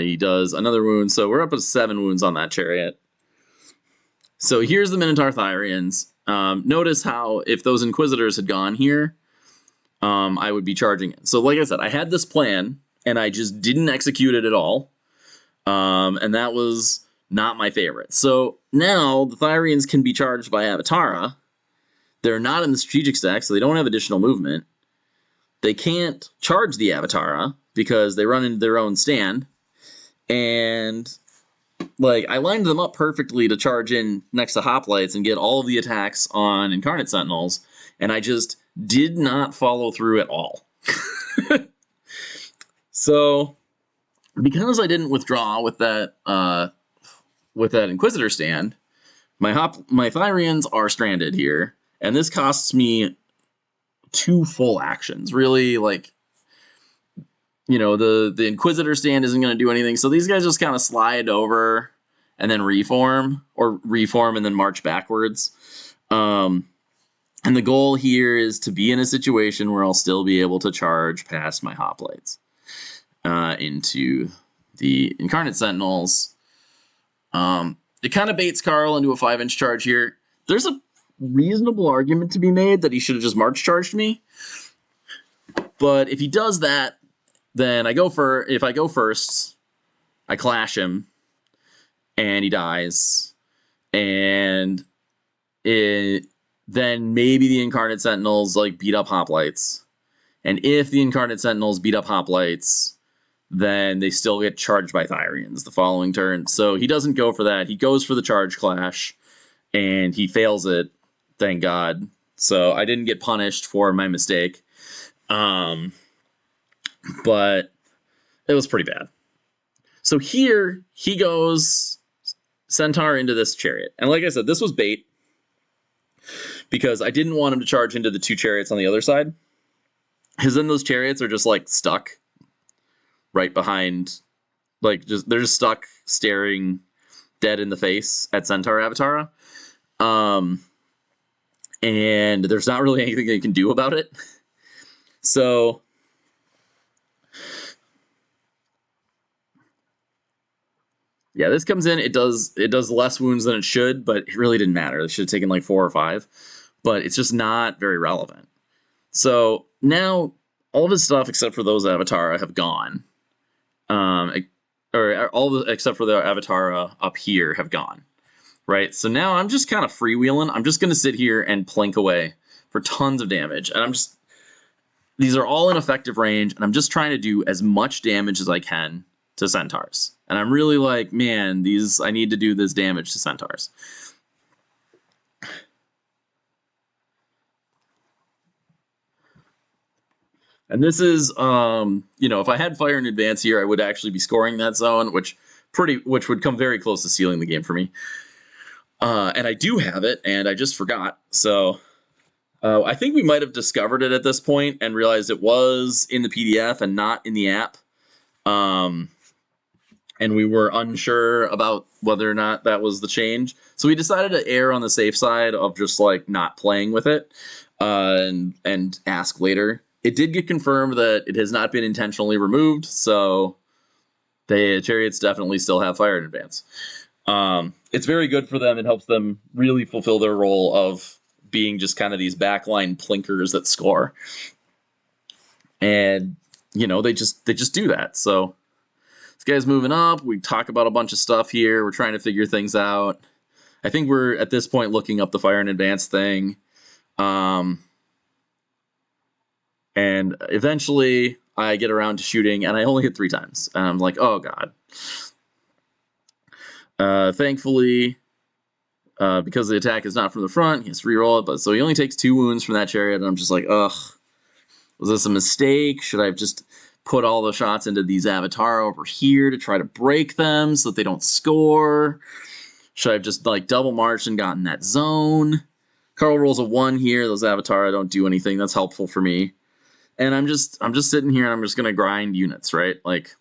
He does another wound, so we're up to 7 wounds on that chariot. So here's the Minotaur Thyrians. Notice how if those Inquisitors had gone here, I would be charging it. So like I said, I had this plan, and I just didn't execute it at all. And that was not my favorite. So now the Thyrians can be charged by Avatara. They're not in the strategic stack, so they don't have additional movement. They can't charge the Avatara because they run into their own stand. And, like, I lined them up perfectly to charge in next to Hoplites and get all of the attacks on Incarnate Sentinels, and I just did not follow through at all. So, because I didn't withdraw with that Inquisitor stand, my Thyrians are stranded here, and this costs me 2 full actions. Really, like, the Inquisitor stand isn't going to do anything, so these guys just kind of slide over and then reform and then march backwards. And the goal here is to be in a situation where I'll still be able to charge past my hoplites into the Incarnate Sentinels. It kind of baits Karl into a 5-inch charge here. There's a reasonable argument to be made that he should have just march charged me. But if he does that, then if I go first, I clash him, and he dies, and then maybe the Incarnate Sentinels like beat up Hoplites, and if the Incarnate Sentinels beat up Hoplites, then they still get charged by Thyrians the following turn. So he doesn't go for that. He goes for the charge clash, and he fails it. Thank God. So I didn't get punished for my mistake. But it was pretty bad. So here he goes Centaur into this chariot. And like I said, this was bait because I didn't want him to charge into the 2 chariots on the other side. Because then those chariots are just like stuck right behind, like they're just stuck staring dead in the face at Centaur Avatara. And there's not really anything they can do about it. So yeah, this comes in, it does less wounds than it should, but it really didn't matter. They should have taken like 4 or 5, but it's just not very relevant. So now all of his stuff except for those Avatara have gone. Except for the Avatara up here have gone. Right? So now I'm just kind of freewheeling. I'm just going to sit here and plink away for tons of damage. And these are all in effective range, and I'm just trying to do as much damage as I can to Centaurs. And I'm really like, man, I need to do this damage to Centaurs. And this is, if I had fire in advance here, I would actually be scoring that zone, which would come very close to sealing the game for me. And I do have it, and I just forgot. So I think we might have discovered it at this point and realized it was in the PDF and not in the app. And we were unsure about whether or not that was the change. So we decided to err on the safe side of just like not playing with it and ask later. It did get confirmed that it has not been intentionally removed, so the chariots definitely still have fire in advance. It's very good for them. It helps them really fulfill their role of being just kind of these backline plinkers that score. And, they just do that. So this guy's moving up. We talk about a bunch of stuff here. We're trying to figure things out. I think we're, at this point, looking up the fire in advance thing. And eventually I get around to shooting, and I only hit 3 times. And I'm like, oh, God. Thankfully, because the attack is not from the front, he has to reroll it. But so he only takes 2 wounds from that chariot, and I'm just like, ugh. Was this a mistake? Should I have just put all the shots into these Avatara over here to try to break them so that they don't score? Should I have just like double marched and gotten that zone? Karl rolls a 1 here. Those Avatara don't do anything. That's helpful for me. And I'm just sitting here and I'm just gonna grind units, right? Like,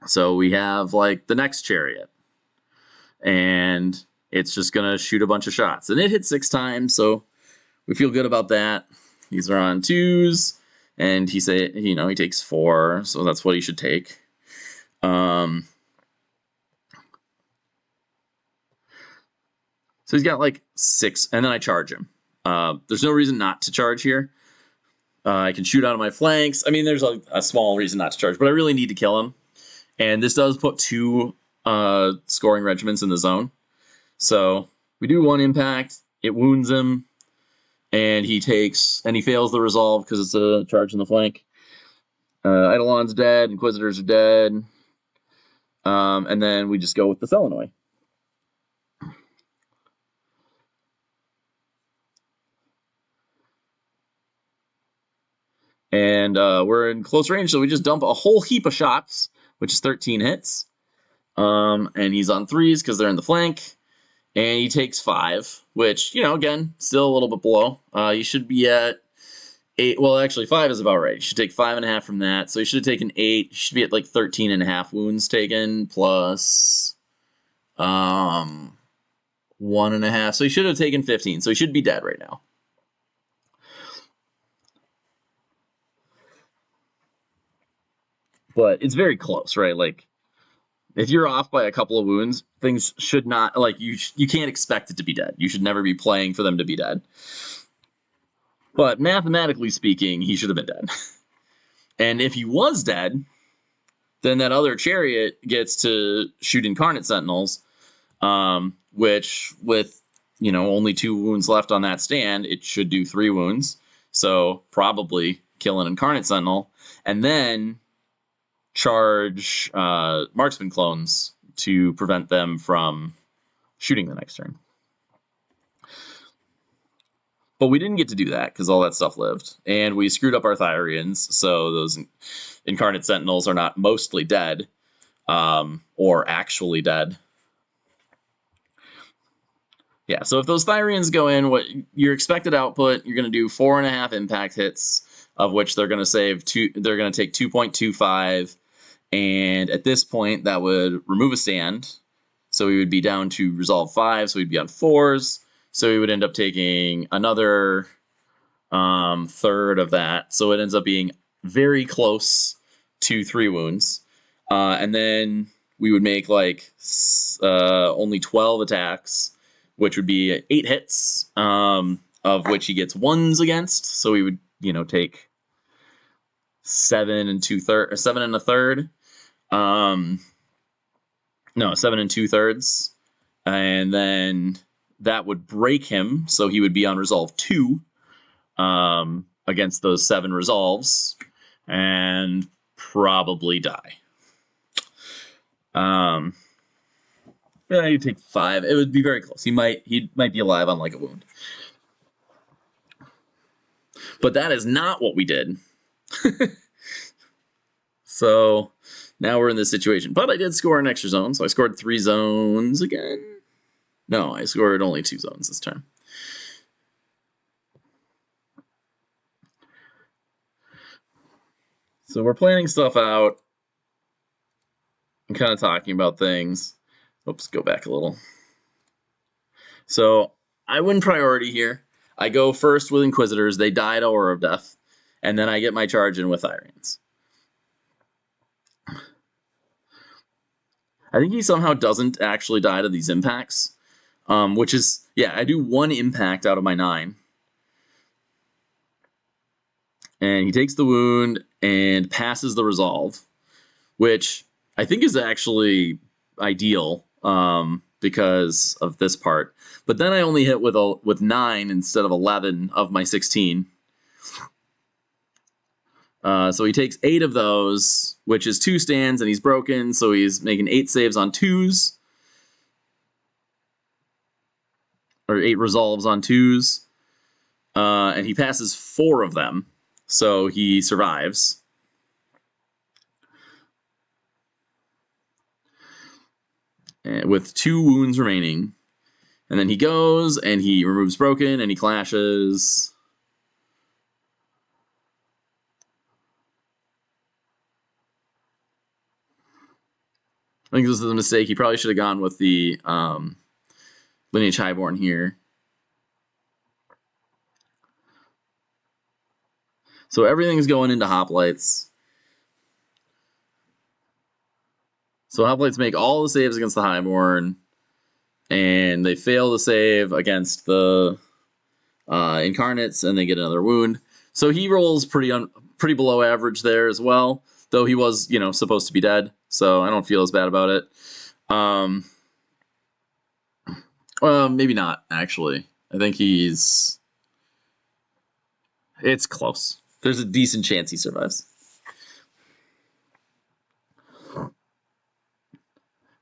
so we have like the next chariot, and it's just gonna shoot a bunch of shots, and it hit 6 times, so we feel good about that. These are on 2s, and he takes 4, so that's what he should take. So he's got like 6, and then I charge him. There's no reason not to charge here. I can shoot out of my flanks. I mean, there's a small reason not to charge, but I really need to kill him. And this does put 2 scoring regiments in the zone. So we do 1 impact. It wounds him. And he fails the resolve because it's a charge in the flank. Eidolon's dead. Inquisitors are dead. And then we just go with the Selenoi. And we're in close range, so we just dump a whole heap of shots, which is 13 hits. And he's on 3s because they're in the flank. And he takes 5, which, again, still a little bit below. You should be at 8. Well, actually, 5 is about right. You should take 5.5 from that. So you should have taken 8. You should be at like 13.5 wounds taken plus 1.5. So you should have taken 15. So he should be dead right now. But it's very close, right? Like, If you're off by a couple of wounds, things should not, like, you can't expect it to be dead. You should never be playing for them to be dead. But mathematically speaking, he should have been dead. And if he was dead, then that other chariot gets to shoot Incarnate Sentinels, which with, only 2 wounds left on that stand, it should do 3 wounds. So probably kill an Incarnate Sentinel, and then charge Marksman Clones to prevent them from shooting the next turn. But we didn't get to do that because all that stuff lived. And we screwed up our Thyrians, so those Incarnate Sentinels are not mostly dead, or actually dead. Yeah, so if those Thyrians go in, what your expected output, you're going to do 4.5 impact hits, of which they're going to save 2. They're going to take 2.25, and at this point, that would remove a stand. So we would be down to resolve 5, so we'd be on 4s. So we would end up taking another third of that. So it ends up being very close to 3 wounds. And then we would make like only 12 attacks, which would be 8 hits, of which he gets 1s against. So we would, take 7 and 1/3. No, 7 and 2/3. And then that would break him, so he would be on resolve 2 against those 7 resolves, and probably die. Yeah, he'd take 5. It would be very close. He might be alive on like a wound. But that is not what we did. So now we're in this situation. But I did score an extra zone, so I scored 3 zones again. No, I scored only 2 zones this time. So we're planning stuff out and kind of talking about things. Oops, go back a little. So I win priority here. I go first with Inquisitors. They die to Aura of Death. And then I get my charge in with Thyrians. I think he somehow doesn't actually die to these impacts. Which is, yeah, I do 1 impact out of my 9. And he takes the wound and passes the resolve, which I think is actually ideal because of this part. But then I only hit with 9 instead of 11 of my 16. So he takes 8 of those, which is 2 stands, and he's broken, so he's making 8 saves on 2s. Or 8 resolves on 2s. And he passes 4 of them, so he survives. With 2 wounds remaining. And then he goes, and he removes broken, and he clashes. I think this is a mistake. He probably should have gone with the Lineage Highborne here. So everything's going into hoplites. So hoplites make all the saves against the Highborne, and they fail to save against the Incarnates, and they get another wound. So he rolls pretty below average there as well, though he was, supposed to be dead. So I don't feel as bad about it. Maybe not, actually. I think it's close. There's a decent chance he survives.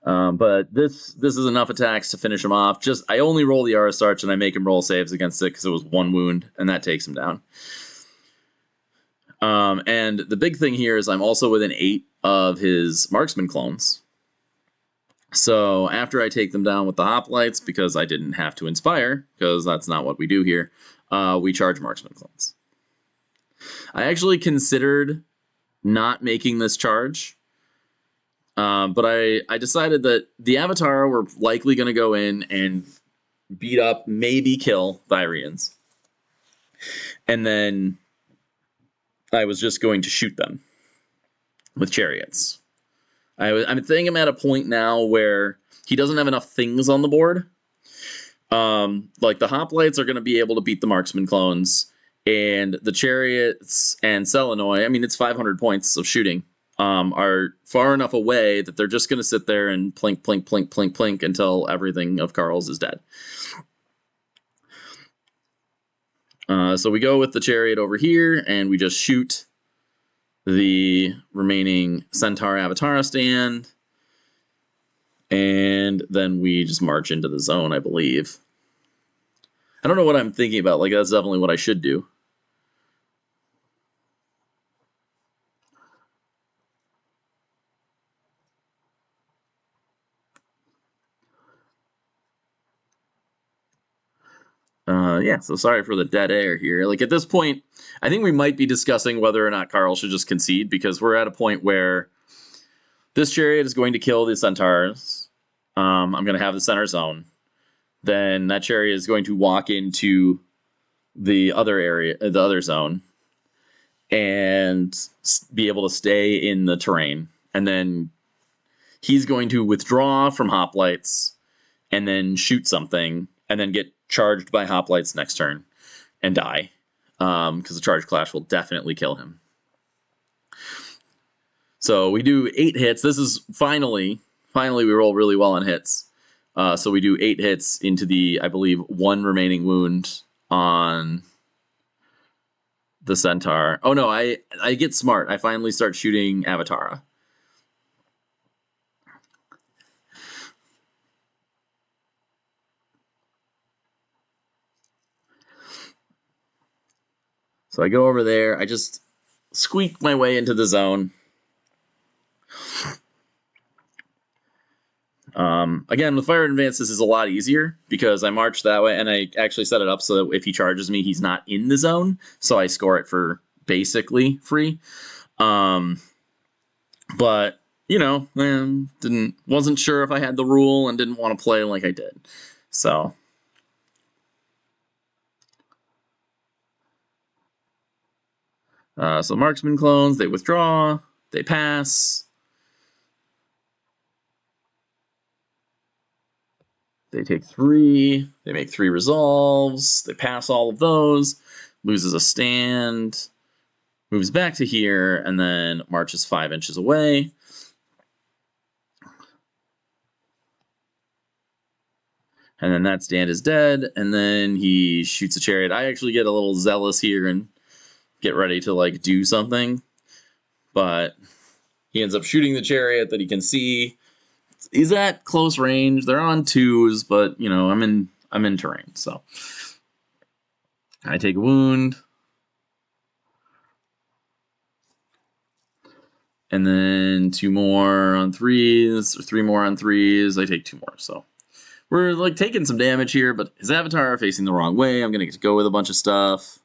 But this is enough attacks to finish him off. I only roll the Aristarch, and I make him roll saves against it because it was 1 wound, and that takes him down. And the big thing here is I'm also within 8 of his Marksman Clones. So after I take them down with the hoplites, because I didn't have to inspire, because that's not what we do here, we charge Marksman Clones. I actually considered not making this charge, but I decided that the Avatara were likely going to go in and beat up, maybe kill Thyrians. And then I was just going to shoot them with chariots. I'm thinking I'm at a point now where he doesn't have enough things on the board. Like the hoplites are going to be able to beat the Marksman Clones, and the chariots and Selenoi, I mean, it's 500 points of shooting, are far enough away that they're just going to sit there and plink, plink, plink, plink, plink until everything of Karl's is dead. So we go with the chariot over here, and we just shoot the remaining Centaur Avatara stand, and then we just march into the zone, I believe. I don't know what I'm thinking about. Like, that's definitely what I should do. Yeah, so sorry for the dead air here. Like, at this point, I think we might be discussing whether or not Karl should just concede, because we're at a point where this chariot is going to kill the centaurs. I'm going to have the center zone. Then that chariot is going to walk into the other area, the other zone, and be able to stay in the terrain. And then he's going to withdraw from hoplites and then shoot something and then get charged by hoplites next turn and die, because the charge clash will definitely kill him. So we do 8 hits. This is finally we roll really well on hits. So we do 8 hits into the, I believe, 1 remaining wound on the Centaur. Oh no, I get smart. I finally start shooting Avatara. So I go over there. I just squeak my way into the zone. Again, with Fire Advance, this is a lot easier because I march that way, and I actually set it up so that if he charges me, he's not in the zone, so I score it for basically free. But you know, wasn't sure if I had the rule and didn't want to play like I did, so. So Marksman Clones, they withdraw, they pass. They take 3, they make 3 resolves, they pass all of those, loses a stand, moves back to here, and then marches 5 inches away. And then that stand is dead, and then he shoots a chariot. I actually get a little zealous here and get ready to like do something, but he ends up shooting the chariot that he can see. He's at close range. They're on 2s, but you know, I'm in terrain, so I take a wound. And then 2 more on 3s, or 3 more on 3s. I take 2 more, so we're like taking some damage here, but his Avatar facing the wrong way. I'm gonna get to go with a bunch of stuff.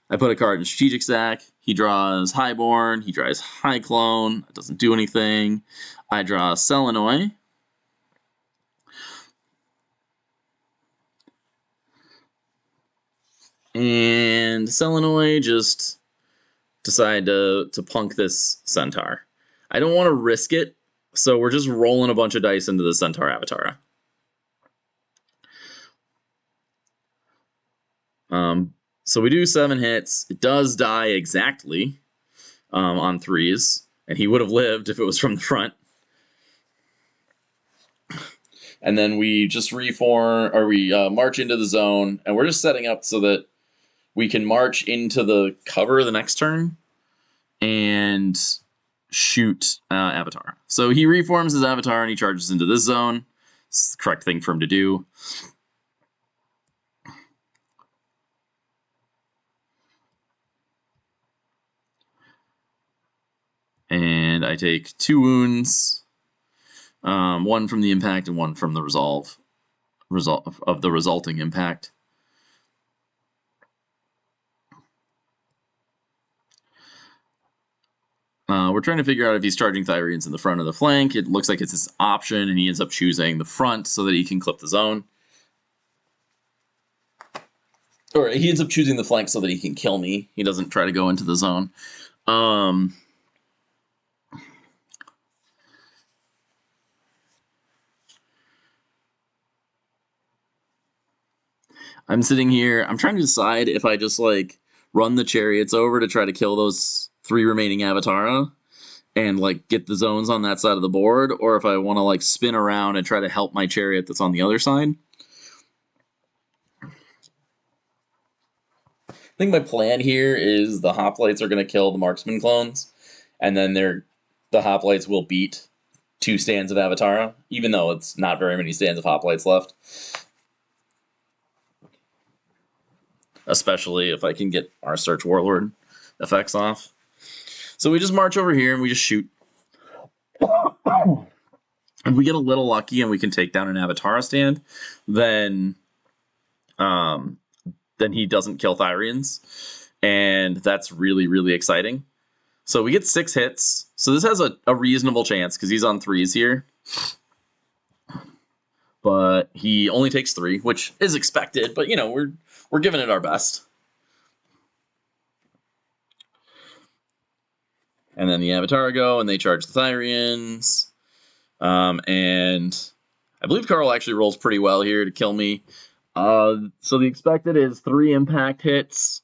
I put a card in Strategic Stack. He draws Highborne. He draws High Clone. It doesn't do anything. I draw Selenoi. And Selenoi just decide to punk this Centaur. I don't want to risk it, so we're just rolling a bunch of dice into the Centaur Avatara. So we do 7 hits. It does die exactly on 3s, and he would have lived if it was from the front. And then we just reform, or we march into the zone, and we're just setting up so that we can march into the cover the next turn and shoot Avatar. So he reforms his Avatar and he charges into this zone. It's the correct thing for him to do. And I take 2 wounds, 1 from the impact and 1 from the result of the resulting impact. We're trying to figure out if he's charging Thyrians in the front or the flank. It looks like it's his option, and he ends up choosing the front so that he can clip the zone. Or he ends up choosing the flank so that he can kill me. He doesn't try to go into the zone. I'm sitting here. I'm trying to decide if I just like run the chariots over to try to kill those 3 remaining Avatara and like get the zones on that side of the board, or if I want to like spin around and try to help my chariot that's on the other side. I think my plan here is the hoplites are going to kill the Marksman Clones, and then the hoplites will beat 2 stands of Avatara, even though it's not very many stands of hoplites left. Especially if I can get Aristarch Warlord effects off. So we just march over here and we just shoot. If we get a little lucky and we can take down an Avatara stand, then he doesn't kill Thyrians, and that's really, really exciting. So we get 6 hits. So this has a reasonable chance because he's on 3s here. But he only takes 3, which is expected, but you know, we're giving it our best. And then the Avatara go, and they charge the Thyrians. And I believe Karl actually rolls pretty well here to kill me. So the expected is 3 impact hits,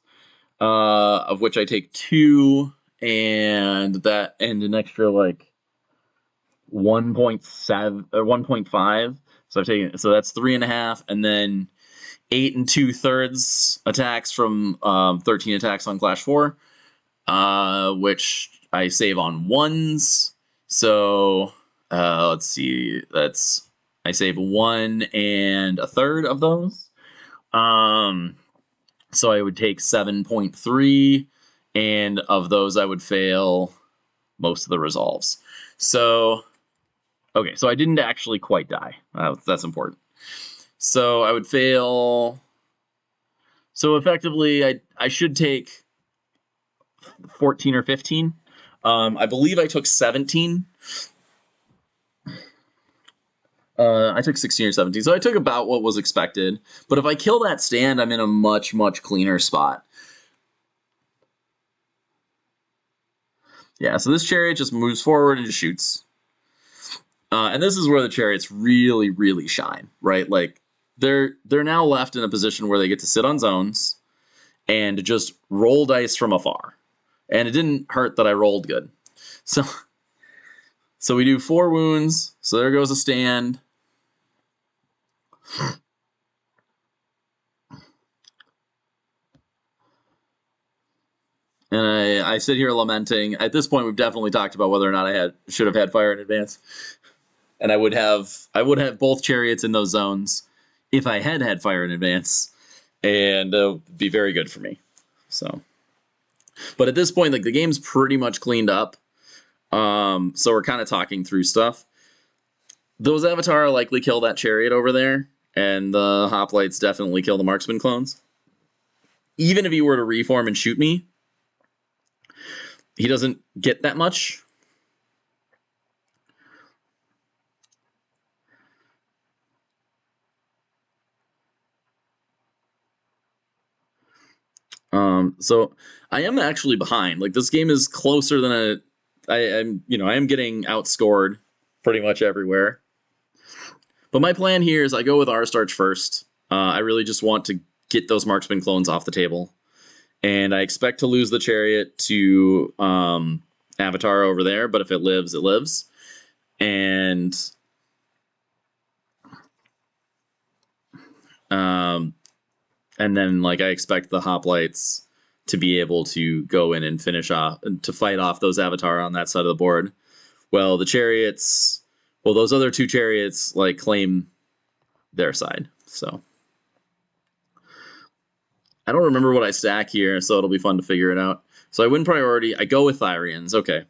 of which I take 2, and an extra like 1.7 or 1.5. So I've taken, so that's 3.5, and then 8 2/3 attacks from 13 attacks on Clash 4, which I save on 1s. So let's see, I save 1 1/3 of those. So I would take 7.3, and of those I would fail most of the resolves. So okay, so I didn't actually quite die. That's important. So I would fail. So effectively, I should take 14 or 15. I believe I took 17. I took 16 or 17, so I took about what was expected. But if I kill that stand, I'm in a much, much cleaner spot. Yeah, so this chariot just moves forward and just shoots. And this is where the chariots really, really shine, right? Like, they're now left in a position where they get to sit on zones and just roll dice from afar. And it didn't hurt that I rolled good. So we do 4 wounds. So there goes a stand. And I sit here lamenting. At this point, we've definitely talked about whether or not I should have had fire in advance. And I would have both chariots in those zones if I had fire in advance, and it would be very good for me. So, but at this point, like, the game's pretty much cleaned up. So we're kind of talking through stuff. Those Avatara likely kill that chariot over there, and the hoplites definitely kill the Marksman Clones. Even if he were to reform and shoot me, he doesn't get that much. So I am actually behind. Like, this game is closer than I am getting outscored pretty much everywhere. But my plan here is I go with Aristarch first. I really just want to get those Marksman Clones off the table. And I expect to lose the chariot to Avatara over there, but if it lives, it lives. And then, like, I expect the hoplites to be able to go in and finish off, to fight off those Avatara on that side of the board. Well, the chariots, those other 2 chariots, like, claim their side. So I don't remember what I stack here, so it'll be fun to figure it out. So I win priority. I go with Thyrians. Okay.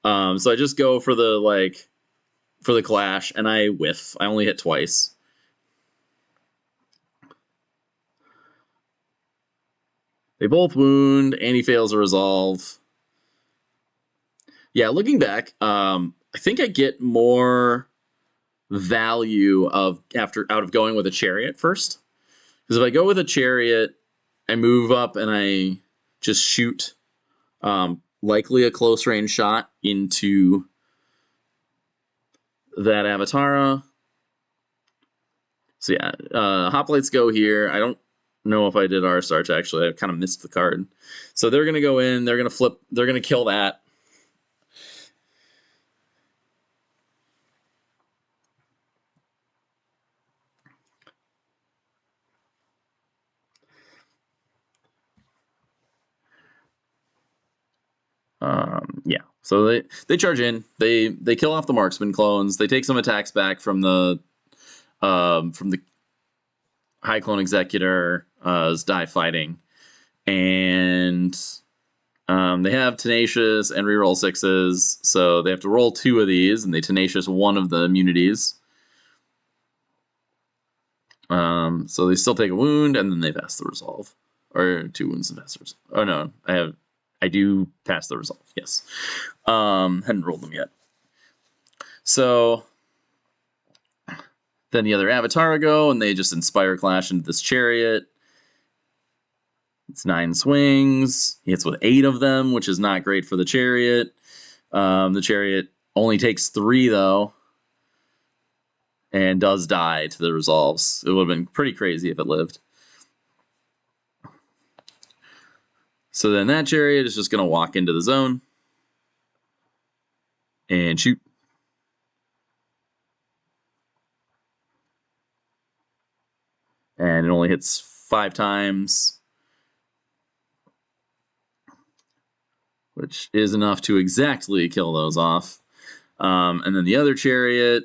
So I just go for the clash, and I whiff. I only hit twice. They both wound, and he fails a resolve. Yeah, looking back, I think I get more value out of going with a chariot first. Because if I go with a chariot, I move up and I just shoot likely a close range shot into that Avatara. So yeah, hoplites go here. know if I did Aristarch, actually. I kind of missed the card. So they're going to go in, they're going to flip, they're going to kill that. Yeah, so they charge in, they kill off the Marksman Clones, they take some attacks back from the High Clone Executor, die fighting, and they have Tenacious and reroll 6s, so they have to roll 2 of these, and they Tenacious 1 of the immunities. So they still take a wound, and then they pass the resolve. Or 2 wounds and pass the resolve. Oh no, I do pass the resolve, yes. Hadn't rolled them yet. So then the other Avatara go, and they just Inspire Clash into this Chariot. It's 9 swings. He hits with 8 of them, which is not great for the Chariot. The Chariot only takes 3, though, and does die to the resolves. It would have been pretty crazy if it lived. So then that Chariot is just going to walk into the zone and shoot. And it only hits 5 times, which is enough to exactly kill those off. And then the other Chariot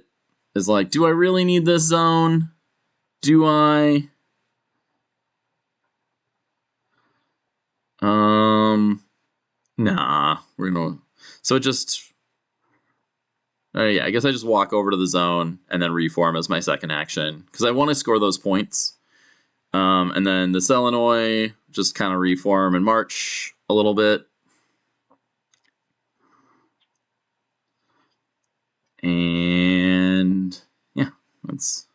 is like, do I really need this zone? Do I? Nah, we're gonna. So it just. Yeah, I guess I just walk over to the zone and then reform as my second action because I want to score those points. And then the Selenoi just kind of reform and march a little bit. And yeah, that's.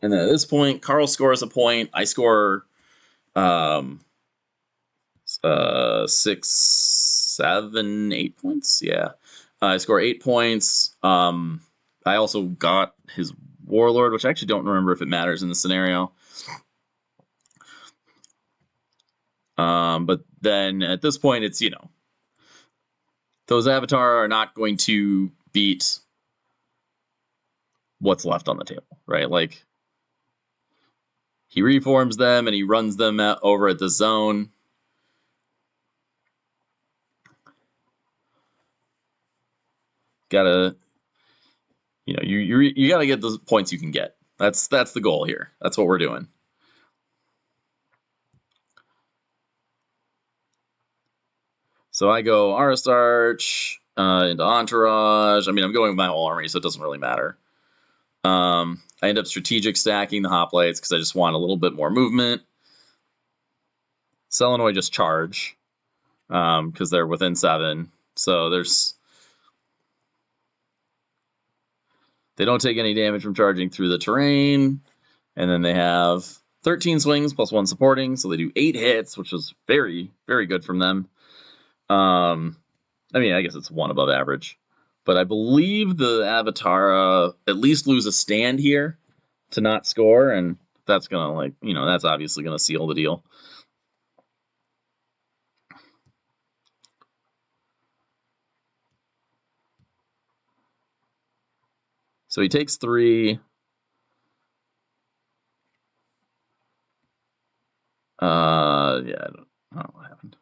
And then at this point, Karl scores a point. I score 6, 7, 8 points. Yeah, I score 8 points. I also got his Warlord, which I actually don't remember if it matters in the scenario. But then at this point, it's, those Avatara are not going to beat what's left on the table, right? Like, he reforms them and he runs them over at the zone. Gotta, you gotta get the points you can get. That's the goal here. That's what we're doing. So I go Aristarch into Entourage. I mean, I'm going with my whole army, so it doesn't really matter. I end up strategic stacking the hoplites because I just want a little bit more movement. Selenoi just charge because they're within 7. So they don't take any damage from charging through the terrain. And then they have 13 swings plus 1 supporting. So they do 8 hits, which was very, very good from them. I mean, I guess it's 1 above average. But I believe the Avatara at least lose a stand here to not score. And that's going to, that's obviously going to seal the deal. So he takes 3. Yeah, I don't know what happened.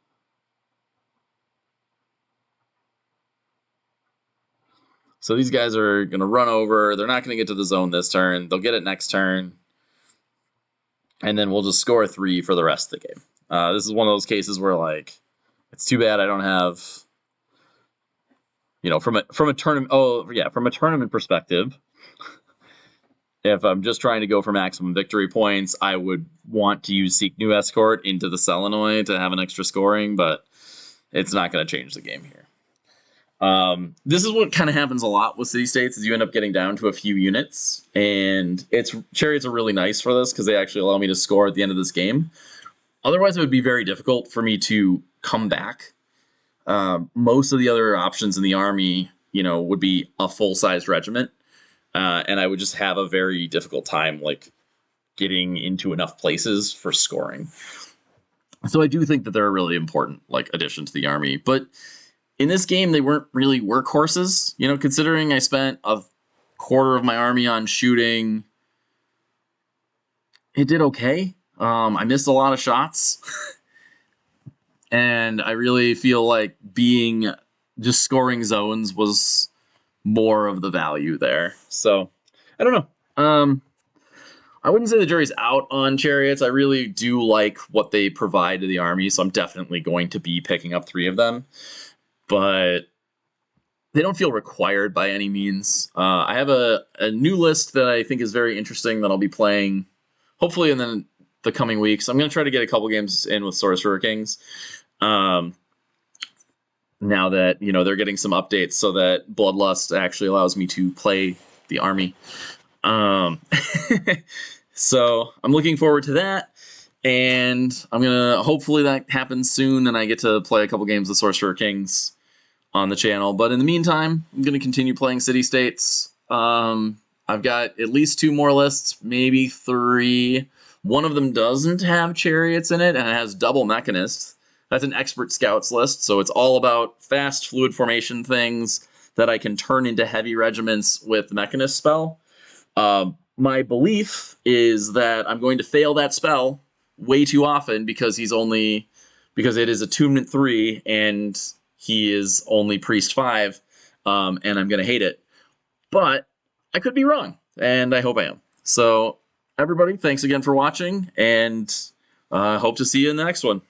So these guys are going to run over. They're not going to get to the zone this turn. They'll get it next turn. And then we'll just score 3 for the rest of the game. This is one of those cases where, it's too bad I don't have, from a tournament. Oh, yeah, from a tournament perspective, if I'm just trying to go for maximum victory points, I would want to use Seek New Escort into the Selenoi to have an extra scoring, but it's not going to change the game here. This is what kind of happens a lot with City States, is you end up getting down to a few units, and Chariots are really nice for this because they actually allow me to score at the end of this game. Otherwise, it would be very difficult for me to come back. Most of the other options in the army, would be a full-sized regiment, and I would just have a very difficult time, getting into enough places for scoring. So I do think that they're a really important like addition to the army. But in this game, they weren't really workhorses. You know, considering I spent a quarter of my army on shooting, it did okay. I missed a lot of shots. And I really feel like just scoring zones was more of the value there. So I don't know. I wouldn't say the jury's out on chariots. I really do like what they provide to the army, so I'm definitely going to be picking up 3 of them. But they don't feel required by any means. I have a new list that I think is very interesting that I'll be playing hopefully in the coming weeks. I'm going to try to get a couple games in with Sorcerer Kings. Now that, you know, they're getting some updates so that Bloodlust actually allows me to play the army. So I'm looking forward to that. And I'm going to, hopefully that happens soon and I get to play a couple games of Sorcerer Kings on the channel. But in the meantime, I'm going to continue playing City States. I've got at least 2 more lists, maybe 3. One of them doesn't have chariots in it, and it has double mechanists. That's an expert scouts list, so it's all about fast fluid formation things that I can turn into heavy regiments with the mechanist spell. My belief is that I'm going to fail that spell way too often because it is attunement 3 and he is only priest 5, and I'm going to hate it. But I could be wrong, and I hope I am. So everybody, thanks again for watching, and hope to see you in the next one.